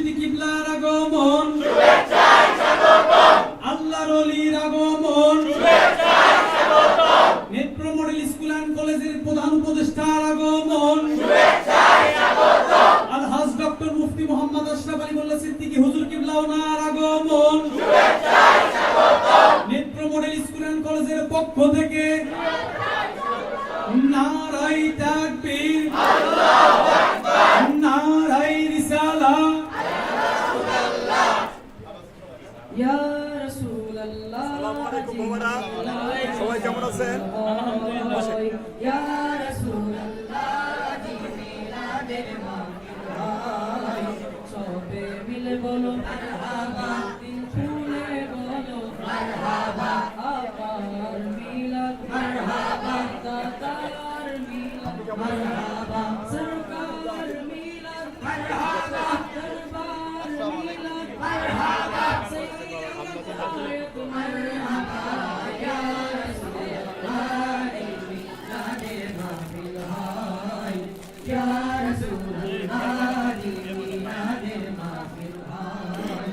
মুর্শিদ কিবলার আগমন, আল্লাহর ওলির আগমন, নেত্র মডেল স্কুল অ্যান্ড কলেজের প্রধান উপদেষ্টার আগমন, আলহাজ ডক্টর মুফতি মোহাম্মদ আশরাফ আলী মোল্লা সিদ্দিকী হুজুর কিবলা ওনার আগমন, নেত্র মডেল স্কুল অ্যান্ড কলেজের পক্ষ থেকে নারায়ে তাকবীর, আল্লাহু আকবার, নারায়ে রিসালাহ, ইয়া রাসূলুল্লাহ। আসসালামু আলাইকুম বাবারা, সবাই কেমন আছেন? আলহামদুলিল্লাহ। ইয়া রাসূলুল্লাহ জিমিলাদের মাহফিল, সবে মিলে বলো মারহাবা, দিল খুলে বলো মারহাবা, আপার মিলাদ মারহাবা, দাদার মিলাদ মারহাবা, সরকার মিলাদ মারহাবা, দরবার মিলাদ মারহাবা, সাইয়্যিদ আয়েত মারহাবা, ইয়া রাসূলুল্লাহ মিলাদের মাহফিল হয়, ইয়া রাসূলুল্লাহ মিলাদের মাহফিল হয়।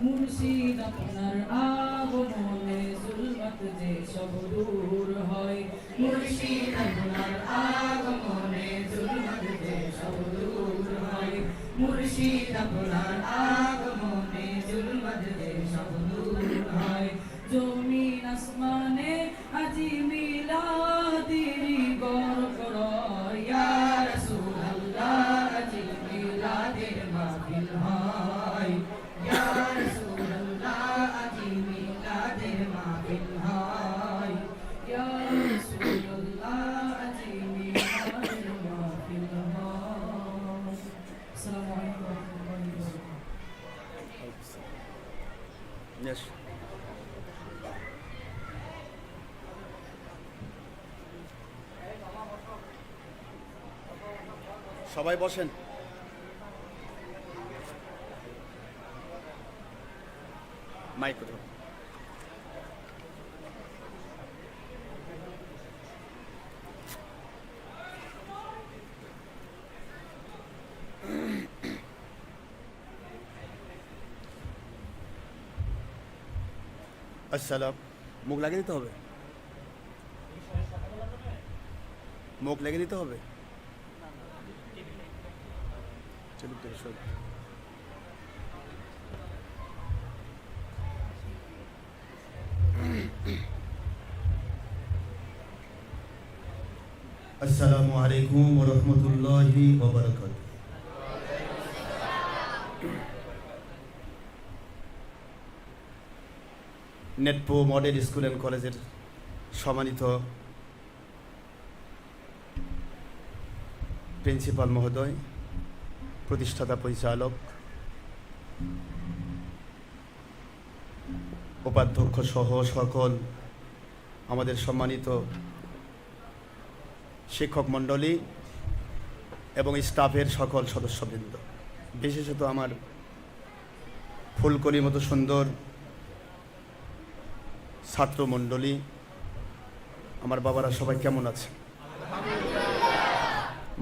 মুর্শিদ আপনার আগমনে জুলমত যে সব দূর হয়, মুর্শিদ আপনার আগমনে জুলমত যে সব দূর হয়, মুর্শিদ আপনার আগমনে জুলমত যে সব দূর হয়। জমিন আসমানে আজি মিলাদেরি বরকত রয়, ইয়া রাসূলুল্লাহ আজি মিলাদের মাহফিল হয়, ইয়া রাসূলুল্লাহ আজি মিলাদের মাহফিল হয়, ইয়া রাসূলুল্লাহ আজি মিলাদের মাহফিল হয়। আসসালামু আলাইকুম ওয়া রাহমাতুল্লাহি ওয়া বারাকাতুহু। সবাই বসেন। মাইক কোথাও? আসসালাম। মুখ লাগিয়ে দিতে হবে, মুখ লাগিয়ে দিতে হবে। চলুন তো সব। আসসালামু আলাইকুম ওয়া রাহমাতুল্লাহি ওয়া বারাকাতুহু। নেটপো মডেল স্কুল অ্যান্ড কলেজের সম্মানিত প্রিন্সিপাল মহোদয়, প্রতিষ্ঠাতা পরিচালক, উপাধ্যক্ষ সহ সকল আমাদের সম্মানিত শিক্ষক মণ্ডলী এবং স্টাফের সকল সদস্যবৃন্দ, বিশেষত আমার ফুলকলির মতো সুন্দর ছাত্রমণ্ডলী, আমার বাবারা সবাই কেমন আছে?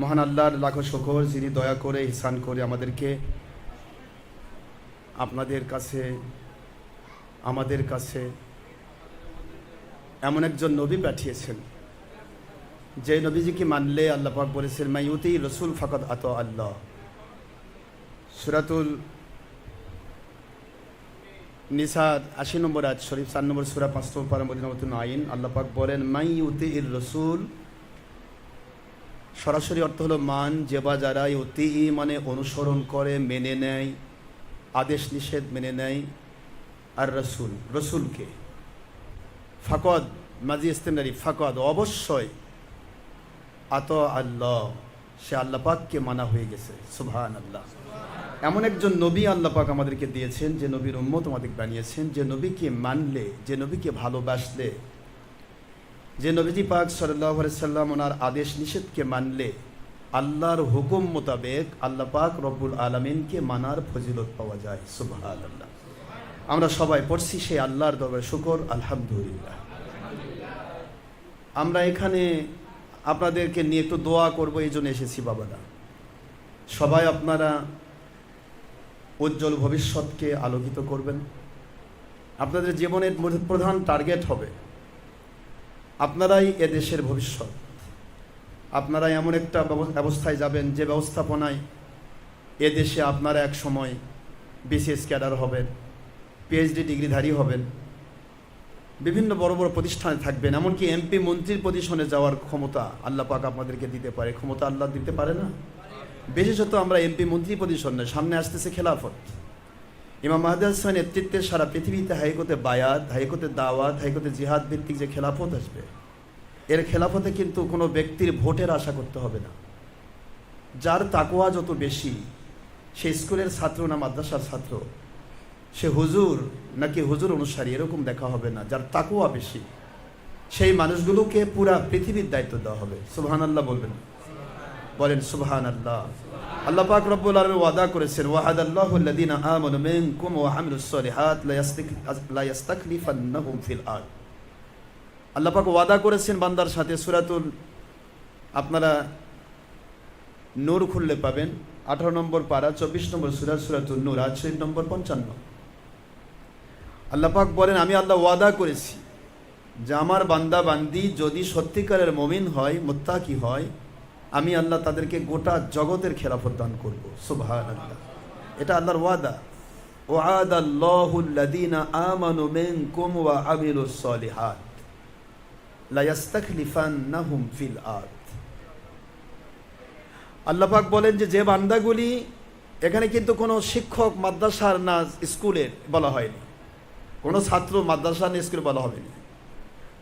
মহান আল্লাহর লাখো শুকর, যিনি দয়া করে ইহসান করে আমাদেরকে আপনাদের কাছে আমাদের কাছে এমন একজন নবী পাঠিয়েছেন, যে নবীজিকে মানলে আল্লাহ পাক বলেছেন মাইউতি রসুল ফাকাদ আতা আল্লাহ। সূরাতুল নিসার ৮০ নম্বর আয়াত শরীফ, ৪ নম্বর সূরা ৫ নম্বর পারা মদিনাতুন আইন, আল্লাহ পাক বলেন মাইউতি রসুল, সরাসরি অর্থ হলো মান, যে বা যারা ইউতি মানে অনুসরণ করে, মেনে নেয়, আদেশ নিষেধ মেনে নেয়, আর রসুল রসুলকে, ফাকদ মাজি ইস্তেমরারি ফাকদ অবশ্যই, আত আল্লাহ সে আল্লাহ পাককে মানা হয়ে গেছে। সুবহানাল্লাহ। এমন একজন নবী আল্লাহ পাক আমাদেরকে দিয়েছেন, যে নবীর উম্মত আমাদের বানিয়েছেন, যে নবীকে মানলে, যে নবীকে ভালোবাসলে, যে নবীজি পাক সাল্লাল্লাহু আলাইহি সাল্লাম ওনার আদেশ নিষেধকে মানলে আল্লাহর হুকুম মোতাবেক আল্লাহ পাক রব্বুল আলামিনকে মানার ফজিলত পাওয়া যায়। সুবহানাল্লাহ। আমরা সবাই পড়ছি সেই আল্লাহর দরবারে শুকর, আলহামদুলিল্লাহ। আমরা এখানে আপনাদেরকে নিয়ে একটু দোয়া করব, এই জন্য এসেছি বাবারা। সবাই আপনারা উজ্জ্বল ভবিষ্যৎকে আলোকিত করবেন। আপনাদের জীবনের প্রধান টার্গেট হবে আপনারাই এ দেশের ভবিষ্যৎ। আপনারা এমন একটা ব্যবস্থায় যাবেন যে ব্যবস্থাপনায় এ দেশে আপনারা এক সময় বিসিএস ক্যাডার হবেন, পিএইচডি ডিগ্রিধারী হবেন, বিভিন্ন বড় বড় প্রতিষ্ঠানে থাকবেন, এমনকি এমপি মন্ত্রীর পজিশনে যাওয়ার ক্ষমতা আল্লাহ পাক আপনাদেরকে দিতে পারে। ক্ষমতা আল্লাহ দিতে পারে না? বিশেষত আমরা এমপি মন্ত্রী পজিশনে, সামনে আসতেছে খেলাফত। ইমাম মাহদী হাসানের নেতৃত্বে সারা পৃথিবীতে হাইকোর্টে বায়াত, হাইকোর্টে দাওয়াত, হাইকোর্টে জিহাদ ভিত্তিক যে খেলাফত আসবে, এর খেলাফতে কিন্তু কোনো ব্যক্তির ভোটের আশা করতে হবে না। যার তাকওয়া যত বেশি, সে স্কুলের ছাত্র না মাদ্রাসার ছাত্র, সে হুজুর নাকি হুজুর অনুসারী, এরকম দেখা হবে না। যার তাকওয়া বেশি, সেই মানুষগুলোকে পুরা পৃথিবীর দায়িত্ব দেওয়া হবে। সুবহানাল্লাহ বলবেন, বলেন সুবহানাল্লাহ। আল্লাহ পাক রব্বুল আলামিন ওয়াদা করেছেন, ওয়াহাদাল্লাহু আল্লাযীনা আমানু মিনকুম ওয়া আমিলুস সালিহাত লা ইস্তাখলিফান্নাহুম ফিল আরদ। আল্লাহ পাক ওয়াদা করেছেন বান্দার সাথে। সূরাতুল, আপনারা নূর খুললে পাবেন, 18 নম্বর পারা, 24 নম্বর সূরা, সূরাতুন নূর, 8 নম্বর 55। আল্লাহ পাক বলেন, আমি আল্লাহ ওয়াদা করেছি যে আমার বান্দা বান্দি যদি সত্যিকারের মুমিন হয়, মুত্তাকি হয়, আমি আল্লাহ তাদেরকে গোটা জগতের খেলাফত দান করব। সুবহানাল্লাহ, এটা আল্লাহর ওয়াদা। ওয়াদাল্লাহুল্লাযীনা আমানু মিনকুম ওয়া আমিলুস সালিহাত লা ইস্তাখলিফান্নাহুম ফিল আরদ। আল্লাহ পাক বলেন যে বান্দাগুলি, এখানে কিন্তু কোনো শিক্ষক মাদ্রাসার না স্কুলের বলা হয়নি, কোনো ছাত্র মাদ্রাসা না স্কুল বলা হবে না,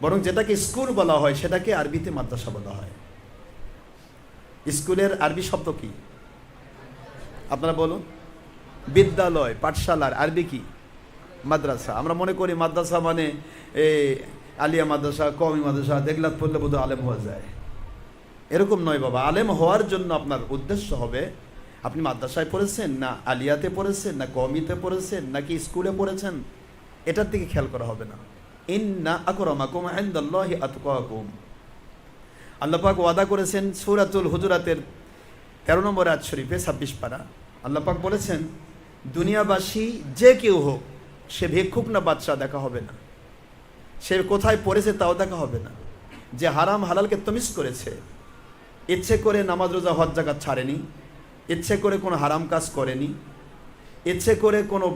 বরং যেটাকে স্কুল বলা হয় সেটাকে আরবিতে মাদ্রাসা বলা হয়। স্কুলের আরবি শব্দ কি আপনারা বলুন? বিদ্যালয়, পাঠশালার আরবি কি? মাদ্রাসা। আমরা মনে করি মাদ্রাসা মানে আলিয়া মাদ্রাসা, কওমি মাদ্রাসা, দেখলাত পড়লে বোধহয় আলেম হওয়া যায়। এরকম নয় বাবা। আলেম হওয়ার জন্য আপনার উদ্দেশ্য হবে আপনি মাদ্রাসায় পড়েছেন, না আলিয়াতে পড়েছেন, না কওমিতে পড়েছেন, নাকি স্কুলে পড়েছেন, এটার দিকে খেয়াল করা হবে না। ইন্না আকরামাকুম ইনদাল্লাহি আতকাকুম। আল্লাহ পাক ওয়াদা করেছেন সূরাতুল হুজুরাতের 13 নম্বর আয়াত শরীফে, 26 পারা। আল্লাহ পাক বলেছেন, দুনিয়াবাসী যে কেউ হোক, সে ভিক্ষুক না বাদশা দেখা হবে না, সে কোথায় পড়েছে তাও দেখা হবে না, যে হারাম হালালকে তমিজ করেছে, ইচ্ছে করে নামাজ রোজা হজ জাকাত ছাড়েনি, ইচ্ছে করে কোনো হারাম কাজ করেনি, ইচ্ছে করে কোনো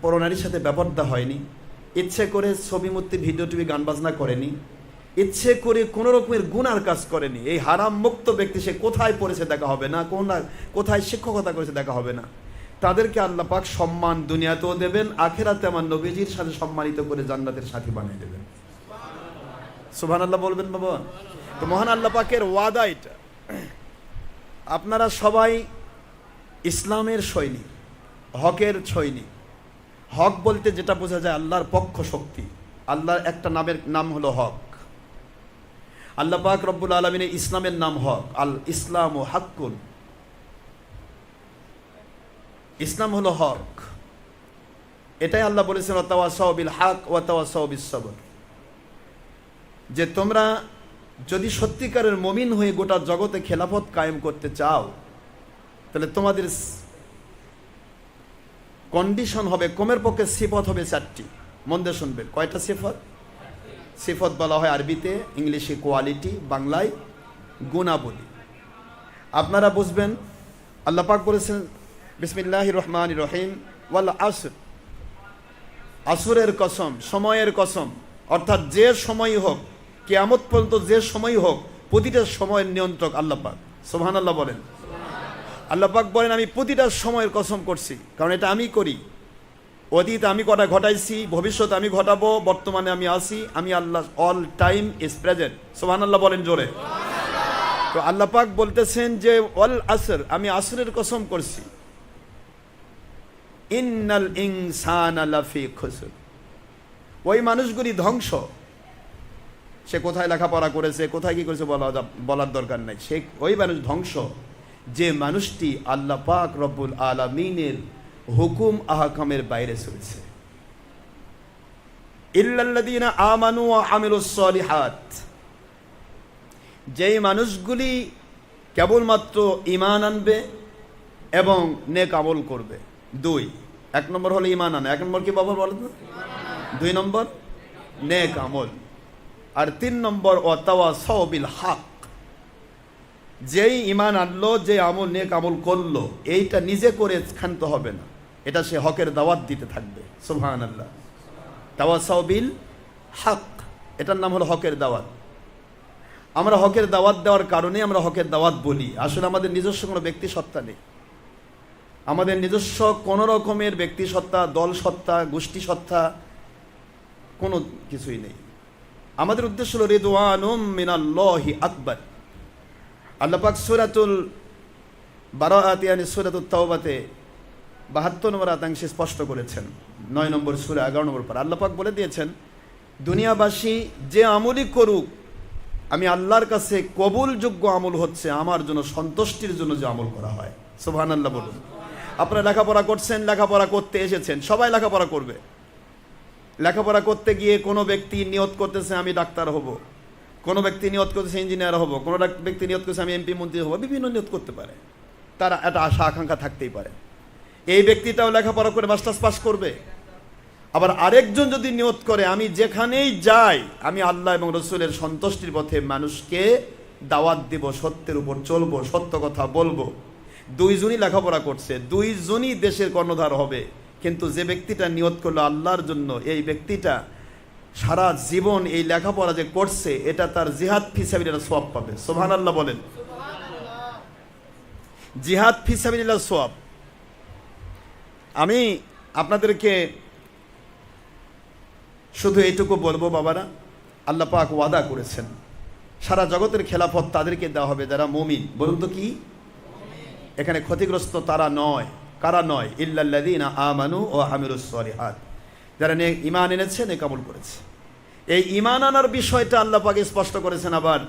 পরনারীর সাথে ব্যাপারটা হয়নি, ইচ্ছে করে ছবি মূর্তি ভিডিও টিভি গান বাজনা করেনি, ইচ্ছে করে কোনো রকমের গুনার কাজ করেনি, এই হারাম মুক্ত ব্যক্তি সে কোথায় পড়েছে দেখা হবে না, কোথায় শিক্ষকতা করেছে দেখা হবে না। তাদেরকে আল্লাহ পাক সম্মান দুনিয়াতেও দেবেন, আখিরাতে আমার নবীজির সাথে সম্মানিত করে জান্নাতের সাথী বানিয়ে দেবেন। সুবহানাল্লাহ বলবেন বাবা। তো মহান আল্লাহ পাকের ওয়াদা এটা। আপনারা সবাই ইসলামের সৈনিক, হকের সৈনিক। হক বলতে যেটা বোঝা যায় আল্লাহর পক্ষ শক্তি। আল্লাহর একটা নাম হলো হক। আল্লাহ পাক রব্বুল আলামিনের ইসলামের নাম হক। আল ইসলাম ও হাক্কুন, ইসলাম হলো হক। এটাই আল্লাহ বলেছেন, ওয়াতাওয়াসাউ বিল হক ওয়াতাওয়াসাউ বিস সবর, যে তোমরা যদি সত্যিকারের মুমিন হয়ে গোটা জগতে খেলাফত কায়েম করতে চাও, তাহলে তোমাদের কন্ডিশন হবে, কমের পক্ষে সিফত হবে 4টি। মন দিয়ে শুনবেন, কয়টা সিফত? সিফত বলা হয় আরবিতে, ইংলিশে কোয়ালিটি, বাংলায় গুণাবলী। আপনারা বুঝবেন, আল্লাহ পাক বলেছেন বিসমিল্লাহির রহমানির রহিম, ওয়াল আসর, আসরের কসম, সময়ের কসম। অর্থাৎ যে সময় হোক, কিয়ামত পর্যন্ত যে সময় হোক, প্রতিটা সময়ের নিয়ন্ত্রক আল্লাহ পাক। সুবহানাল্লাহ বলেন। আল্লাহ পাক বলেন, আমি প্রতিটা সময়ের কসম করছি, কারণ এটা আমি করি। অতীত আমি কটা ঘটাইছি, ভবিষ্যৎ আমি ঘটাবো, বর্তমানে আমি আসি। আমি আল্লাহ অল টাইম ইজ প্রেজেন্ট। সুবহানাল্লাহ বলেন জোরে। তো আল্লাহ পাক বলতেছেন যে ওয়াল আসর, আমি আসরের কসম করছি। ইন্নাল ইনসানা লাফি খুসর, ওই মানুষগুলি ধ্বংস। সে কোথায় লেখাপড়া করেছে, কোথায় কি করেছে বলার দরকার নাই। সে ওই মানুষ ধ্বংস যে মানুষটি আল্লাহ পাক রব্বুল আলামিনের হুকুম আহকামের বাইরে চলেছে। ইল্লাল্লাযীনা আমানু ওয়া আমিলুস সালিহাত, যেই মানুষগুলি কেবলমাত্র ঈমান আনবে এবং নেক আমল করবে। দুই। এক নম্বর হলো ঈমান আনা। এক নম্বর কি বাবা বলেন তো? দুই নম্বর নেক আমল। আর তিন নম্বর ওয়াতাওয়াসাউ বিল হক। যেই ঈমান আনলো, যে আমল নেক আমল করলো, এইটা নিজে করে ক্ষান্ত হবে না, এটা সে হকের দাওয়াত দিতে থাকবে। সুবহানাল্লাহ। তাওয়াসাউ বিল হক, এটার নাম হলো হকের দাওয়াত। আমরা হকের দাওয়াত দেওয়ার কারণে আমরা হকের দাওয়াত বলি। আসলে আমাদের নিজস্ব কোনো ব্যক্তি সত্তা নেই, আমাদের নিজস্ব কোনো রকমের ব্যক্তি সত্তা, দল সত্তা, গোষ্ঠী সত্তা কোনো কিছুই নেই। আমাদের উদ্দেশ্য হলো রিদওয়ানুম মিনাল্লাহি আকবার। আল্লাহ পাক সূরাতুল বারাআত ইয়ানি সূরাতুত তাওবাতে 72 নম্বর আয়াতে স্পষ্ট করেছেন। 9 নম্বর সূরা 11 নম্বর পারা আল্লাহ পাক বলে দিয়েছেন, দুনিয়াবাসী যে আমলই করুক, আমি আল্লাহর কাছে কবুলযোগ্য আমল হচ্ছে আমার জন্য সন্তুষ্টির জন্য যে আমল করা হয়। সুবহানাল্লাহ বলুন। আপনারা লেখাপড়া করছেন, লেখাপড়া করতে এসেছেন, সবাই লেখাপড়া করবে। লেখাপড়া করতে গিয়ে কোনো ব্যক্তি নিয়ত করতেছে আমি ডাক্তার হব, কোনো ব্যক্তি নিয়ত করতেছে ইঞ্জিনিয়ার হব, কোনো ব্যক্তি নিয়ত করতেছে আমি এমপি মন্ত্রী হব, বিভিন্ন নিয়ত করতে পারে, তার একটা আশা আকাঙ্ক্ষা থাকতেই পারে। এই ব্যক্তিটাও লেখাপড়া করে মাস্টার্স পাস করবে। আবার আরেকজন যদি নিয়ত করে আমি যেখানেই যাই আমি আল্লাহ এবং রসুলের সন্তুষ্টির পথে মানুষকে দাওয়াত দেব, সত্যের উপর চলবো, সত্য কথা বলবো। দুইজনই লেখাপড়া করছে, দুইজনই দেশের কর্ণধার হবে, কিন্তু যে ব্যক্তিটা নিয়ত করলো আল্লাহর জন্য, এই ব্যক্তিটা সারা জীবন এই লেখাপড়া যে করছে এটা তার জিহাদ ফি সাবিলিল্লাহ সওয়াব পাবে। সুবহানাল্লাহ বলেন। জিহাদ ফি সাবিলিল্লাহ সওয়াব। আমি আপনাদেরকে শুধু এইটুকু বলবো বাবারা, আল্লাহ পাক ওয়াদা করেছেন সারা জগতের খেলাফত তাদেরকে দেওয়া হবে যারা মুমিন। বলুন তো কি? এখানে ক্ষতিগ্রস্ত তারা নয়। কারা নয়? ইল্লাল্লাযীনা আমানু ওয়া আমিলুস সলিহাত, যারা ঈমান এনেছে, নেক আমল করেছে। এই ঈমান আনার বিষয়টা আল্লাহ পাক স্পষ্ট করেছেন। আবার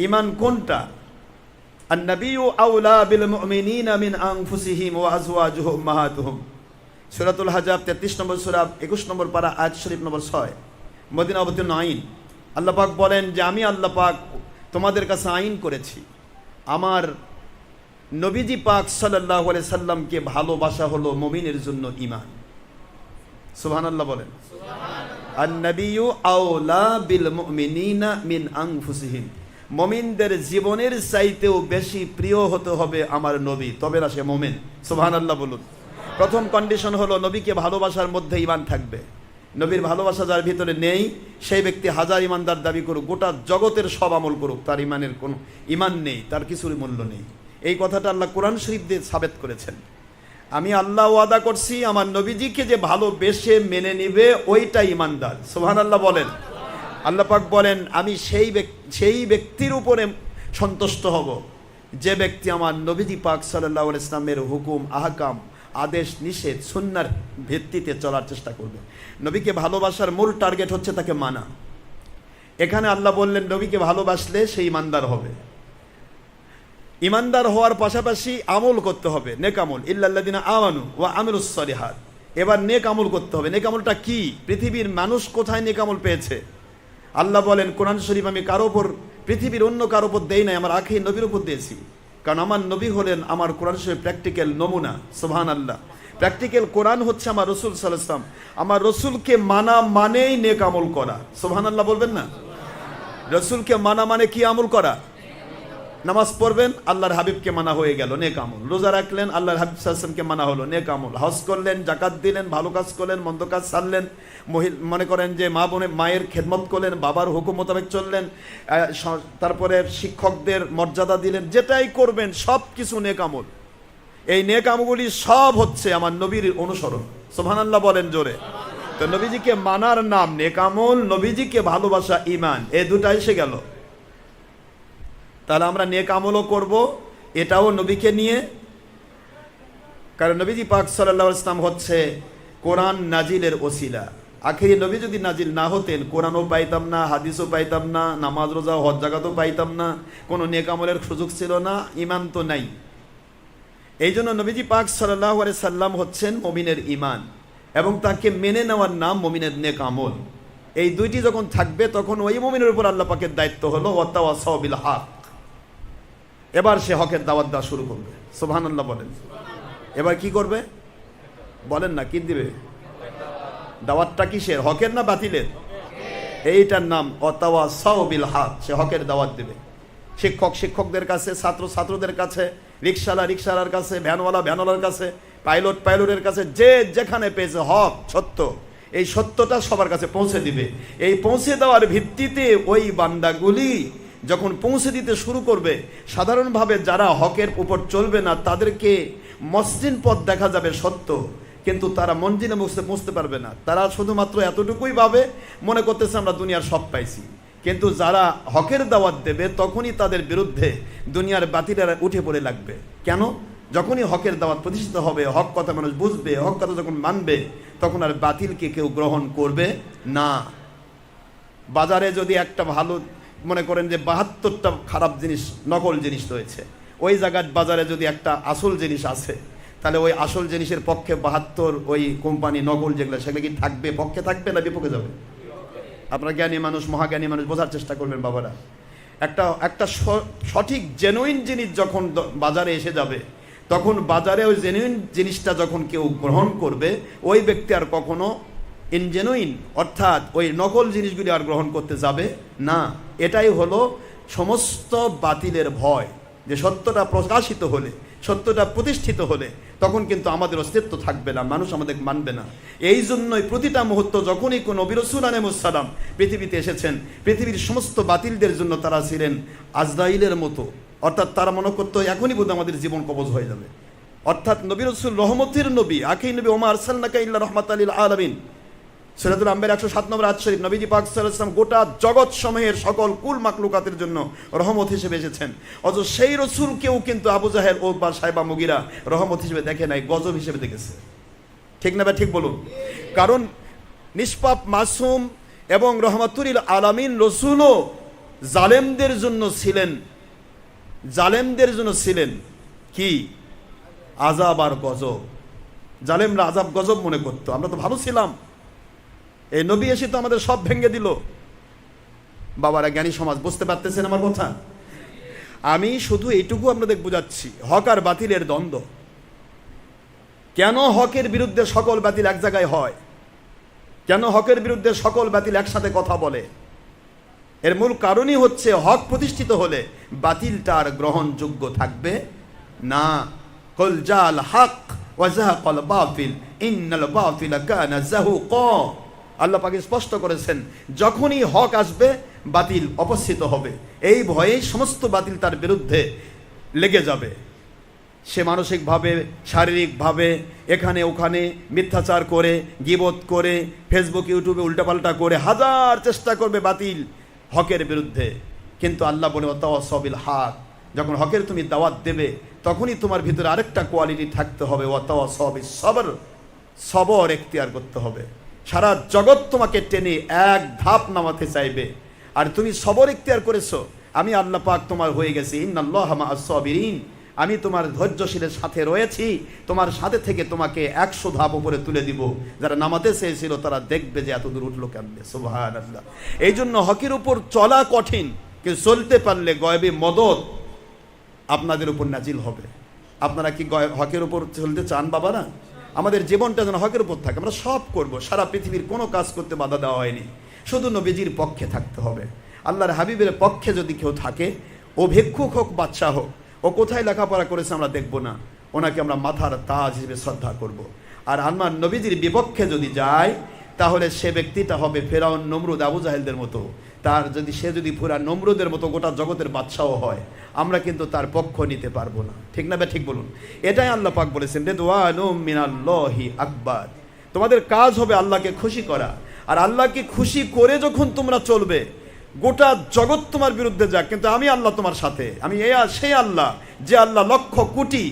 ঈমান কোনটা? আন-নাবিয়্যু আওলা বিল মুমিনিনা মিন আনফুসিহিম ওয়া আজওয়াজুহু উম্মাহাতুহুম। সূরাতুল হাজাব 33 নম্বর সূরা 21 নম্বর পারা আয়াত শরীফ নম্বর 6, মদিনা অবতীর্ণ আইন। আল্লাহ পাক বলেন যে আমি আল্লাহ পাক তোমাদের কাছে আইন করেছি, আমার নবীজি পাক সাল্লাল্লাহু আলাইহি সাল্লামকে ভালোবাসা হলো মুমিনের জন্য ঈমান। সুবহানাল্লাহ বলেন। আন-নাবিয়্যু আওলা বিল মুমিনিনা মিন আনফুসিহিম, মুমিনদের জীবনের চাইতেও বেশি প্রিয় হতে হবে আমার নবী, তবে না সে মুমিন। সুবহানাল্লাহ বলুন। প্রথম কন্ডিশন হলো নবীকে ভালোবাসার মধ্যে ঈমান থাকবে। নবীর ভালোবাসা যার ভিতরে নেই সেই ব্যক্তি হাজার ঈমানদার দাবি করুক, গোটা জগতের সব আমল করুক, তার ঈমানের কোনো ঈমান নেই, তার কিছুর মূল্য নেই। এই কথাটা আল্লাহ কোরআন শরীফ দিয়ে সাবেত করেছেন। আমি আল্লাহ ওয়াদা করছি আমার নবীজিকে যে ভালোবেসে মেনে নিবে ওইটা ঈমানদার। সুবহানাল্লাহ বলেন। আল্লাহ পাক বলেন আমি সেই ব্যক্তির উপরে সন্তুষ্ট হব যে ব্যক্তি আমার নবীজি পাক সাল্লাল্লাহু আলাইহি ওয়াসাল্লামের হুকুম, আহকাম, আদেশ, নিষেধ, সুন্নাহর ভিত্তিতে চলার চেষ্টা করবে। নবীকে ভালোবাসার মূল টার্গেট হচ্ছে তাকে মানা। এখানে আল্লাহ বললেন নবীকে ভালোবাসলে সে ঈমানদার হবে। ঈমানদার হওয়ার পাশাপাশি আমল করতে হবে, নেক আমল। ইল্লাল্লাযীনা আমানু ওয়া আমিলুস সলিহাত। এবার নেক আমল করতে হবে। নেক আমলটা কি? পৃথিবীর মানুষ কোথায় নেক আমল পেয়েছে? আল্লাহ বলেন কোরআন শরীফ আমি কারো উপর, পৃথিবীর অন্য কারো উপর দেই নাই, আমার আখির নবীর উপর দিয়েছি। কারণ আমার নবী হলেন আমার কোরআন শরীফ প্র্যাকটিক্যাল নমুনা। সুবহানাল্লাহ। প্র্যাকটিক্যাল কোরআন হচ্ছে আমার রসুল সাল্লাল্লাহু আলাইহি ওয়াসাল্লাম। আমার রসুলকে মানা মানেই নেক আমল করা। সুবহানাল্লাহ বলবেন না? রসুলকে মানা মানে কি আমল করা? নামাজ পড়বেন, আল্লাহর হাবিবকে মানা হয়ে গেল, নেক আমল। রোজা রাখলেন, আল্লাহর হাবিব সাল্লাল্লাহু আলাইহি ওয়াসাল্লামকে মানা হলো, নেক আমল। হজ করলেন, যাকাত দিলেন, ভালো কাজ করলেন, মন্দ কাজ ছাড়লেন, মনে করেন যে মায়ের খেদমত করলেন, বাবার হুকুম মোতাবেক চললেন, তারপরে শিক্ষকদের মর্যাদা দিলেন, যেটাই করবেন সব কিছু নেক আমল। এই নেক আমলগুলি সব হচ্ছে আমার নবীর অনুসরণ। সুবহানাল্লাহ বলেন জোরে। তো নবীজিকে মানার নাম নেক আমল, নবীজিকে ভালোবাসা ঈমান, এই দুটা এসে গেল। তাহলে আমরা নেক আমলও করব, এটাও নবীকে নিয়ে। কারণ নবীজি পাক সাল্লাল্লাহু আলাইহি ওয়াসাল্লাম হচ্ছে কোরআন নাজিলের ওসিলা। আখেরি নবী যদি নাজিল না হতেন কোরআনও পাইতাম না, হাদিসও পাইতাম না, নামাজ রোজা হজ জাকাতও পাইতাম না, কোনো নেক আমলের সুযোগ ছিল না, ঈমান তো নাই। এই জন্য নবীজি পাক সাল্লাল্লাহু আলাইহি সাল্লাম হচ্ছেন মুমিনের ঈমান, এবং তাকে মেনে নেওয়ার নাম মুমিনের নেক আমল। এই দুইটি যখন থাকবে তখন ওই মুমিনের উপর আল্লাহ পাকের দায়িত্ব হলো ওয়াতাওয়াসাউ বিল হক। এবার সে হকের দাওয়াত দেওয়া শুরু করবে। সুবহানাল্লাহ বলেন। এবার কি করবে? বলেন না, কি দিবে? দাওয়াতটা কিসের? হকের না বাতিলের? এইটার নাম ওয়াতাওয়াসাউ বিল হক। সে হকের দাওয়াত দেবে। শিক্ষক শিক্ষকদের কাছে, ছাত্র ছাত্রদের কাছে, রিক্সাওয়ালা রিক্সাওয়ালার কাছে, ভ্যানওয়ালা ভ্যানওয়ালার কাছে, পাইলট পাইলটের কাছে, যে যেখানে পেয়েছে হক সত্য, এই সত্যটা সবার কাছে পৌঁছে দিবে। এই পৌঁছে দেওয়ার ভিত্তিতে ওই বান্দাগুলি যখন পৌঁছে দিতে শুরু করবে, সাধারণভাবে যারা হকের উপর চলবে না তাদেরকে মসৃণ পথ দেখা যাবে সত্য, কিন্তু তারা মঞ্জিলে পৌঁছতে পারবে না। তারা শুধুমাত্র এতটুকুই ভাবে, মনে করতেছে আমরা দুনিয়ার সব পাইছি। কিন্তু যারা হকের দাওয়াত দেবে তখনই তাদের বিরুদ্ধে দুনিয়ার বাতিলেরা উঠে পড়ে লাগবে। কেন? যখনই হকের দাওয়াত প্রতিষ্ঠিত হবে, হক কথা মানুষ বুঝবে, হক কথা যখন মানবে, তখন আর বাতিলকে কেউ গ্রহণ করবে না। বাজারে যদি একটা ভালো, মনে করেন যে 72টা খারাপ জিনিস, নকল জিনিস রয়েছে, ওই জায়গায় বাজারে যদি একটা আসল জিনিস আছে, তাহলে ওই আসল জিনিসের পক্ষে 72 ওই কোম্পানি নকল যেগুলো, সেগুলো কি থাকবে? পক্ষে থাকবে না বিপক্ষে যাবে? আপনারা জ্ঞানী মানুষ, মহাজ্ঞানী মানুষ, বোঝার চেষ্টা করবেন বাবারা। একটা সঠিক জেনুইন জিনিস যখন বাজারে এসে যাবে, তখন বাজারে ওই জেনুইন জিনিসটা যখন কেউ গ্রহণ করবে, ওই ব্যক্তি আর কখনো ইনজেনুইন অর্থাৎ ওই নকল জিনিসগুলি আর গ্রহণ করতে যাবে না। এটাই হলো সমস্ত বাতিলের ভয়, যে সত্যটা প্রকাশিত হলে, সত্যটা প্রতিষ্ঠিত হলে তখন কিন্তু আমাদের অস্তিত্ব থাকবে না, মানুষ আমাদের মানবে না। এই জন্যই প্রতিটা মুহূর্ত যখনই কোন নবী রাসূল আলাইহিস সালাম পৃথিবীতে এসেছেন, পৃথিবীর সমস্ত বাতিলদের জন্য তারা ছিলেন আজরাইলের মতো। অর্থাৎ তারা মনে করতো এখনই বোধ আমাদের জীবন কবজ হয়ে যাবে। অর্থাৎ নবী রাসূল রহমতের নবী, আখির নবী, ওমা আরসালনাকা ইল্লা রাহমাতাল লিল আলামিন। সূরাতুল আম্বিয়া 107 নম্বর আয়াত শরীফ, নবীজি পাক সাল্লাল্লাহু আলাইহি ওয়াসাল্লাম গোটা জগৎ সমূহের সকল কুল মাখলুকাতের জন্য রহমত হিসেবে এসেছেন। অথচ সেই রাসূলকেও কিন্তু আবু জাহেল ও বা সাইবা মুগিরা রহমত হিসেবে দেখে নাই, গজব হিসেবে দেখেছে। ঠিক না বা ঠিক বলুন? কারণ নিষ্পাপ মাসুম এবং রহমাতুল লিল আলামিন রাসূলও জালেমদের জন্য ছিলেন, জালেমদের জন্য ছিলেন কি? আযাব আর গজব। জালেমরা আযাব গজব মনে করতো, আমরা তো ভালো ছিলাম, এই নবী এসে তো আমাদের সব ভেঙে দিল। বাবারা, জ্ঞানী সমাজ, বুঝতে পারতেছেন আমার কথা? আমি শুধু এইটুকু আপনাদের বুঝাচ্ছি, হক আর বাতিলের দ্বন্দ্ব। কেন হকের বিরুদ্ধে সকল বাতিল এক জায়গায় হয়? কেন হকের বিরুদ্ধে সকল বাতিল একসাথে কথা বলে? এর মূল কারণই হচ্ছে হক প্রতিষ্ঠিত হলে বাতিলটা আর গ্রহণযোগ্য থাকবে না। কুল জাল হক ওয়া যাহাকাল বাতিল ইন্নাল বাতিলা কানা যাহুকা। আল্লাহ পাক স্পষ্ট করেছেন, যখনই হক আসবে বাতিল অপসৃত হবে। এই ভয়ে সমস্ত বাতিল তার বিরুদ্ধে লেগে যাবে। সে মানসিকভাবে, শারীরিকভাবে, এখানে ওখানে মিথ্যাচার করে, গীবত করে, ফেসবুক ইউটিউবে উল্টাপাল্টা করে হাজার চেষ্টা করবে বাতিল হকের বিরুদ্ধে। কিন্তু আল্লাহ বলে ওয়াতাওয়াসাউ বিল হক, যখন হকের তুমি দাওয়াত দেবে তখনই তোমার ভিতরে আরেকটা কোয়ালিটি থাকতে হবে, ওয়াতাওয়াসাউ বিস সবর, সবর এখতিয়ার করতে হবে। সারা জগৎ তোমাকে টেনে এক ধাপ নামাতে চাইবে, আর তুমি সবর এখতিয়ার করেছো, আমি আল্লাহ পাক তোমার হয়ে গেছি, ইন্নাল্লাহা মা'আস সাবিরিন, আমি তোমার ধৈর্যশীলের সাথে রয়েছি, তোমার সাথে থেকে তোমাকে 100 ধাপ উপরে তুলে দিব। যারা নামাতে চেয়েছিল তারা দেখবে যে এত দূর উঠলো কেমনে। সুবহানাল্লাহ। এই জন্য হকের উপর চলা কঠিন, কিন্তু চলতে পারলে গয়বে মদদ আপনাদের উপর নাজিল হবে। আপনারা কি হকের উপর চলতে চান বাবারা? আমাদের জীবনটা যেন হকের উপর থাকে, আমরা সব করব, সারা পৃথিবীর কোনো কাজ করতে বাধা দেওয়া হয়নি, শুধু নবীজির পক্ষে থাকতে হবে। আল্লাহর হাবিবের পক্ষে যদি কেউ থাকে, ও ভিক্ষুক হোক, বাদশাহ হোক, ও কোথায় লেখাপড়া করেছে আমরা দেখব না, ওনাকে আমরা মাথার তাজ হিসেবে শ্রদ্ধা করব। আর আমার নবীজির বিপক্ষে যদি যায়, তাহলে সে ব্যক্তিটা হবে ফেরাউন, নমরুদ, আবু জাহেলদের মতো। তার যদি সে যদি পুরা নমরুদের মতো গোটা জগতের বাদশাহ হয়, আমরা কিন্তু তার পক্ষ নিতে পারবো না। ঠিক না? ঠিক বলুন। এটাই আল্লাহ পাক বলেছেন, রিদওয়ানুম মিনাল্লাহি আকবার। তোমাদের কাজ হবে আল্লাহকে খুশি করা, আর আল্লাহকে খুশি করে যখন তোমরা চলবে, গোটা জগৎ তোমার বিরুদ্ধে যাক, কিন্তু আমি আল্লাহ তোমার সাথে। আমি সেই আল্লাহ, যে আল্লাহ লক্ষ কোটি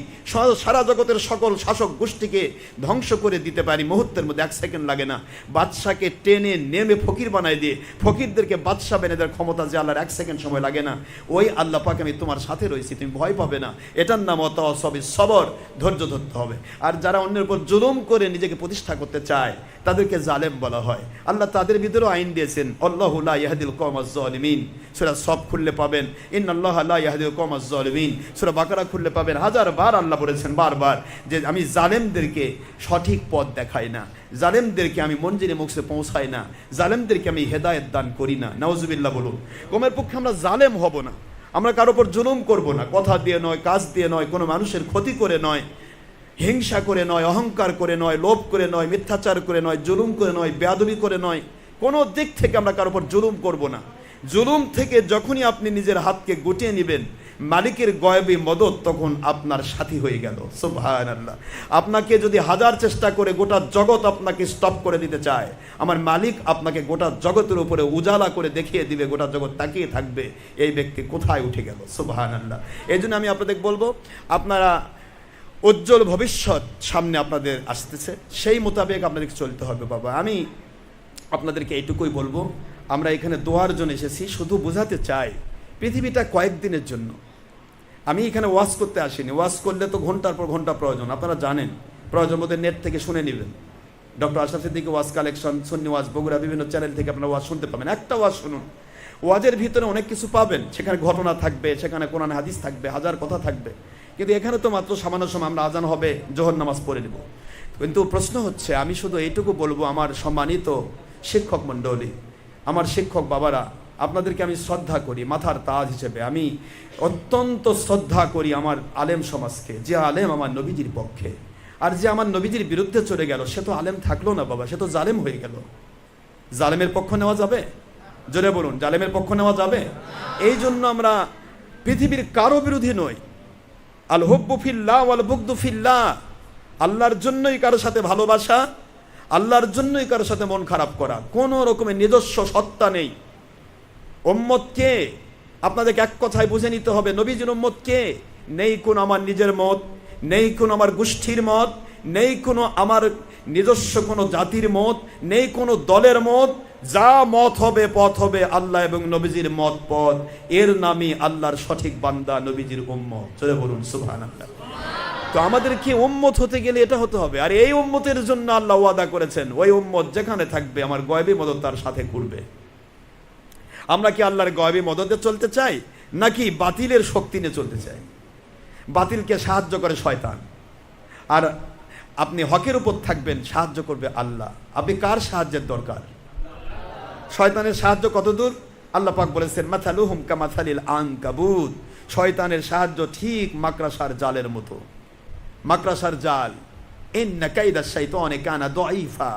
সারা জগতের সকল শাসক গোষ্ঠীকে ধ্বংস করে দিতে পারি মুহূর্তের মধ্যে, 1 সেকেন্ড লাগে না। বাদশাকে টেনে নেমে ফকির বানায় দিয়ে ফকিরদেরকে বাদশা বেনে দেওয়ার ক্ষমতা যে আল্লাহর 1 সেকেন্ড সময় লাগে না, ওই আল্লাহ পাক আমি তোমার সাথে রয়েছি, তুমি ভয় পাবে না। এটার নাম ওয়াতাওয়াসাউ বিস সবর, ধৈর্য ধরতে হবে। আর যারা অন্যের উপর জুলুম করে নিজেকে প্রতিষ্ঠা করতে চায়, তাদেরকে জালেম বলা হয়। আল্লাহ তাদের ভিতরেও আইন দিয়েছেন, আল্লাহু লা ইয়াহদিল কওমাজ জালিমিন। সূরা সফ খুললে পাবেন ইন্নাল্লাহা লা ইয়াহদিল কওমাজ জালিমিন। সূরা বাকারা খুললে পাবেন, হাজার বার আল্লাহ বলেছেন বারবার যে আমি জালেমদেরকে সঠিক পথ দেখাই না, জালেমদেরকে আমি মঞ্জিলে মুখে পৌঁছাই না, জালেমদেরকে আমি হেদায়েত দান করি না। নাউজুবিল্লাহ বলুন। কমের পক্ষে আমরা জালেম হব না, আমরা কারোর উপর জুলুম করব না, কথা দিয়ে নয়, কাজ দিয়ে নয়, কোনো মানুষের ক্ষতি করে নয়, হিংসা করে নয়, অহংকার করে নয়, লোভ করে নয়, মিথ্যাচার করে নয়, জুলুম করে নয়, বেয়াদবি করে নয়, কোনো দিক থেকে আমরা কারোর উপর জুলুম করব না। জুলুম থেকে যখনই আপনি নিজের হাতকে গুটিয়ে নেবেন, মালিকের গয়বী মদত তখন আপনার সাথী হয়ে গেল। সুবহানাল্লাহ। আপনাকে যদি হাজার চেষ্টা করে গোটা জগৎ আপনাকে স্টপ করে দিতে চায়, আমার মালিক আপনাকে গোটা জগতের উপরে উজালা করে দেখিয়ে দিবে, গোটা জগৎ তাকিয়ে থাকবে এই ব্যক্তি কোথায় উঠে গেল। সুবহানাল্লাহ। এই জন্য আমি আপনাদের বলবো, আপনারা উজ্জ্বল ভবিষ্যৎ সামনে আপনাদের আসতেছে, সেই মোতাবেক আপনাদেরকে চলতে হবে। বাবা, আমি আপনাদেরকে এইটুকুই বলবো, আমরা এখানে দোয়ার জন্য এসেছি, শুধু বোঝাতে চাই পৃথিবীটা কয়েকদিনের জন্য। আমি এখানে ওয়াজ করতে আসিনি, ওয়াজ করলে তো ঘন্টার পর ঘন্টা প্রয়োজন, আপনারা জানেন। প্রয়োজন মধ্যে নেট থেকে শুনে নেবেন, ডক্টর আশরাফ সিদ্দিকী ওয়াজ কালেকশন, সুন্নি ওয়াজ, বগুড়া বিভিন্ন চ্যানেল থেকে আপনারা ওয়াজ শুনতে পাবেন। একটা ওয়াজ শুনুন, ওয়াজের ভিতরে অনেক কিছু পাবেন, সেখানে ঘটনা থাকবে, সেখানে কোরআন হাদিস থাকবে, হাজার কথা থাকবে। কিন্তু এখানে তো মাত্র সামান্য সময় আমরা আজান হবে, জোহর নামাজ পড়ে নেব। কিন্তু প্রশ্ন হচ্ছে, আমি শুধু এইটুকু বলবো, আমার সম্মানিত শিক্ষক মণ্ডলী, আমার শিক্ষক বাবারা, আপনাদেরকে আমি শ্রদ্ধা করি মাথার তাজ হিসেবে। আমি অত্যন্ত শ্রদ্ধা করি আমার আলেম সমাজকে, যে আলেম আমার নবীজির পক্ষে। আর যে আমার নবীজির বিরুদ্ধে চলে গেল, সে তো আলেম থাকলো না বাবা, সে তো জালেম হয়ে গেল। জালেমের পক্ষ নেওয়া যাবে? জোরে বলুন, জালেমের পক্ষ নেওয়া যাবে? এই জন্য আমরা পৃথিবীর কারো বিরোধী নই। আল হুব্বু ফিল্লাহ ওয়াল বুগদু ফিল্লাহ। আল্লাহর জন্যই কারো সাথে ভালোবাসা, আল্লাহর জন্যই কারো সাথে মন খারাপ করা, কোনো রকমের নিজস্ব সত্তা নেই। উম্মত কে? আপনাদেরকে এক কথায় বুঝে নিতে হবে, নবীজির উম্মত কে? নেই কোনো আমার নিজের মত, নেই কোনো আমার গোষ্ঠীর মত, নেই কোনো আমার নিজস্ব কোনো জাতির মত, নেই কোনো দলের মত। যা মত হবে, পথ হবে আল্লাহ এবং নবীজির মত পথ। এর নামই আল্লাহর সঠিক বান্দা, নবীজির উম্মত। চলে বলুন সুবহানাল্লাহ। তো আমাদের কি উম্মত হতে গেলে এটা হতে হবে। আর এই উম্মতের জন্য আল্লাহ ওয়াদা করেছেন, ওই উম্মত যেখানে থাকবে আমার গয়বী মদত তার সাথে করবে। আমরা কি আল্লাহর গয়বী মদতে চলতে চাই, নাকি বাতিলের শক্তি নিয়ে চলতে চাই? বাতিলকে সাহায্য করে শয়তান, আর আপনি হকের উপর থাকবেন, সাহায্য করবে আল্লাহ। আপনি কার সাহায্যের দরকার? শয়তানের সাহায্য কতদূর? আল্লাহ পাক বলেছেন, মাথালুহুম কামাথালিল আনকাবুত। শয়তানের সাহায্য ঠিক মাকড়াসার জালের মতো। মাকড়াসার জাল, ইন্না কাইদা শাইতানি কানা দাঈফা।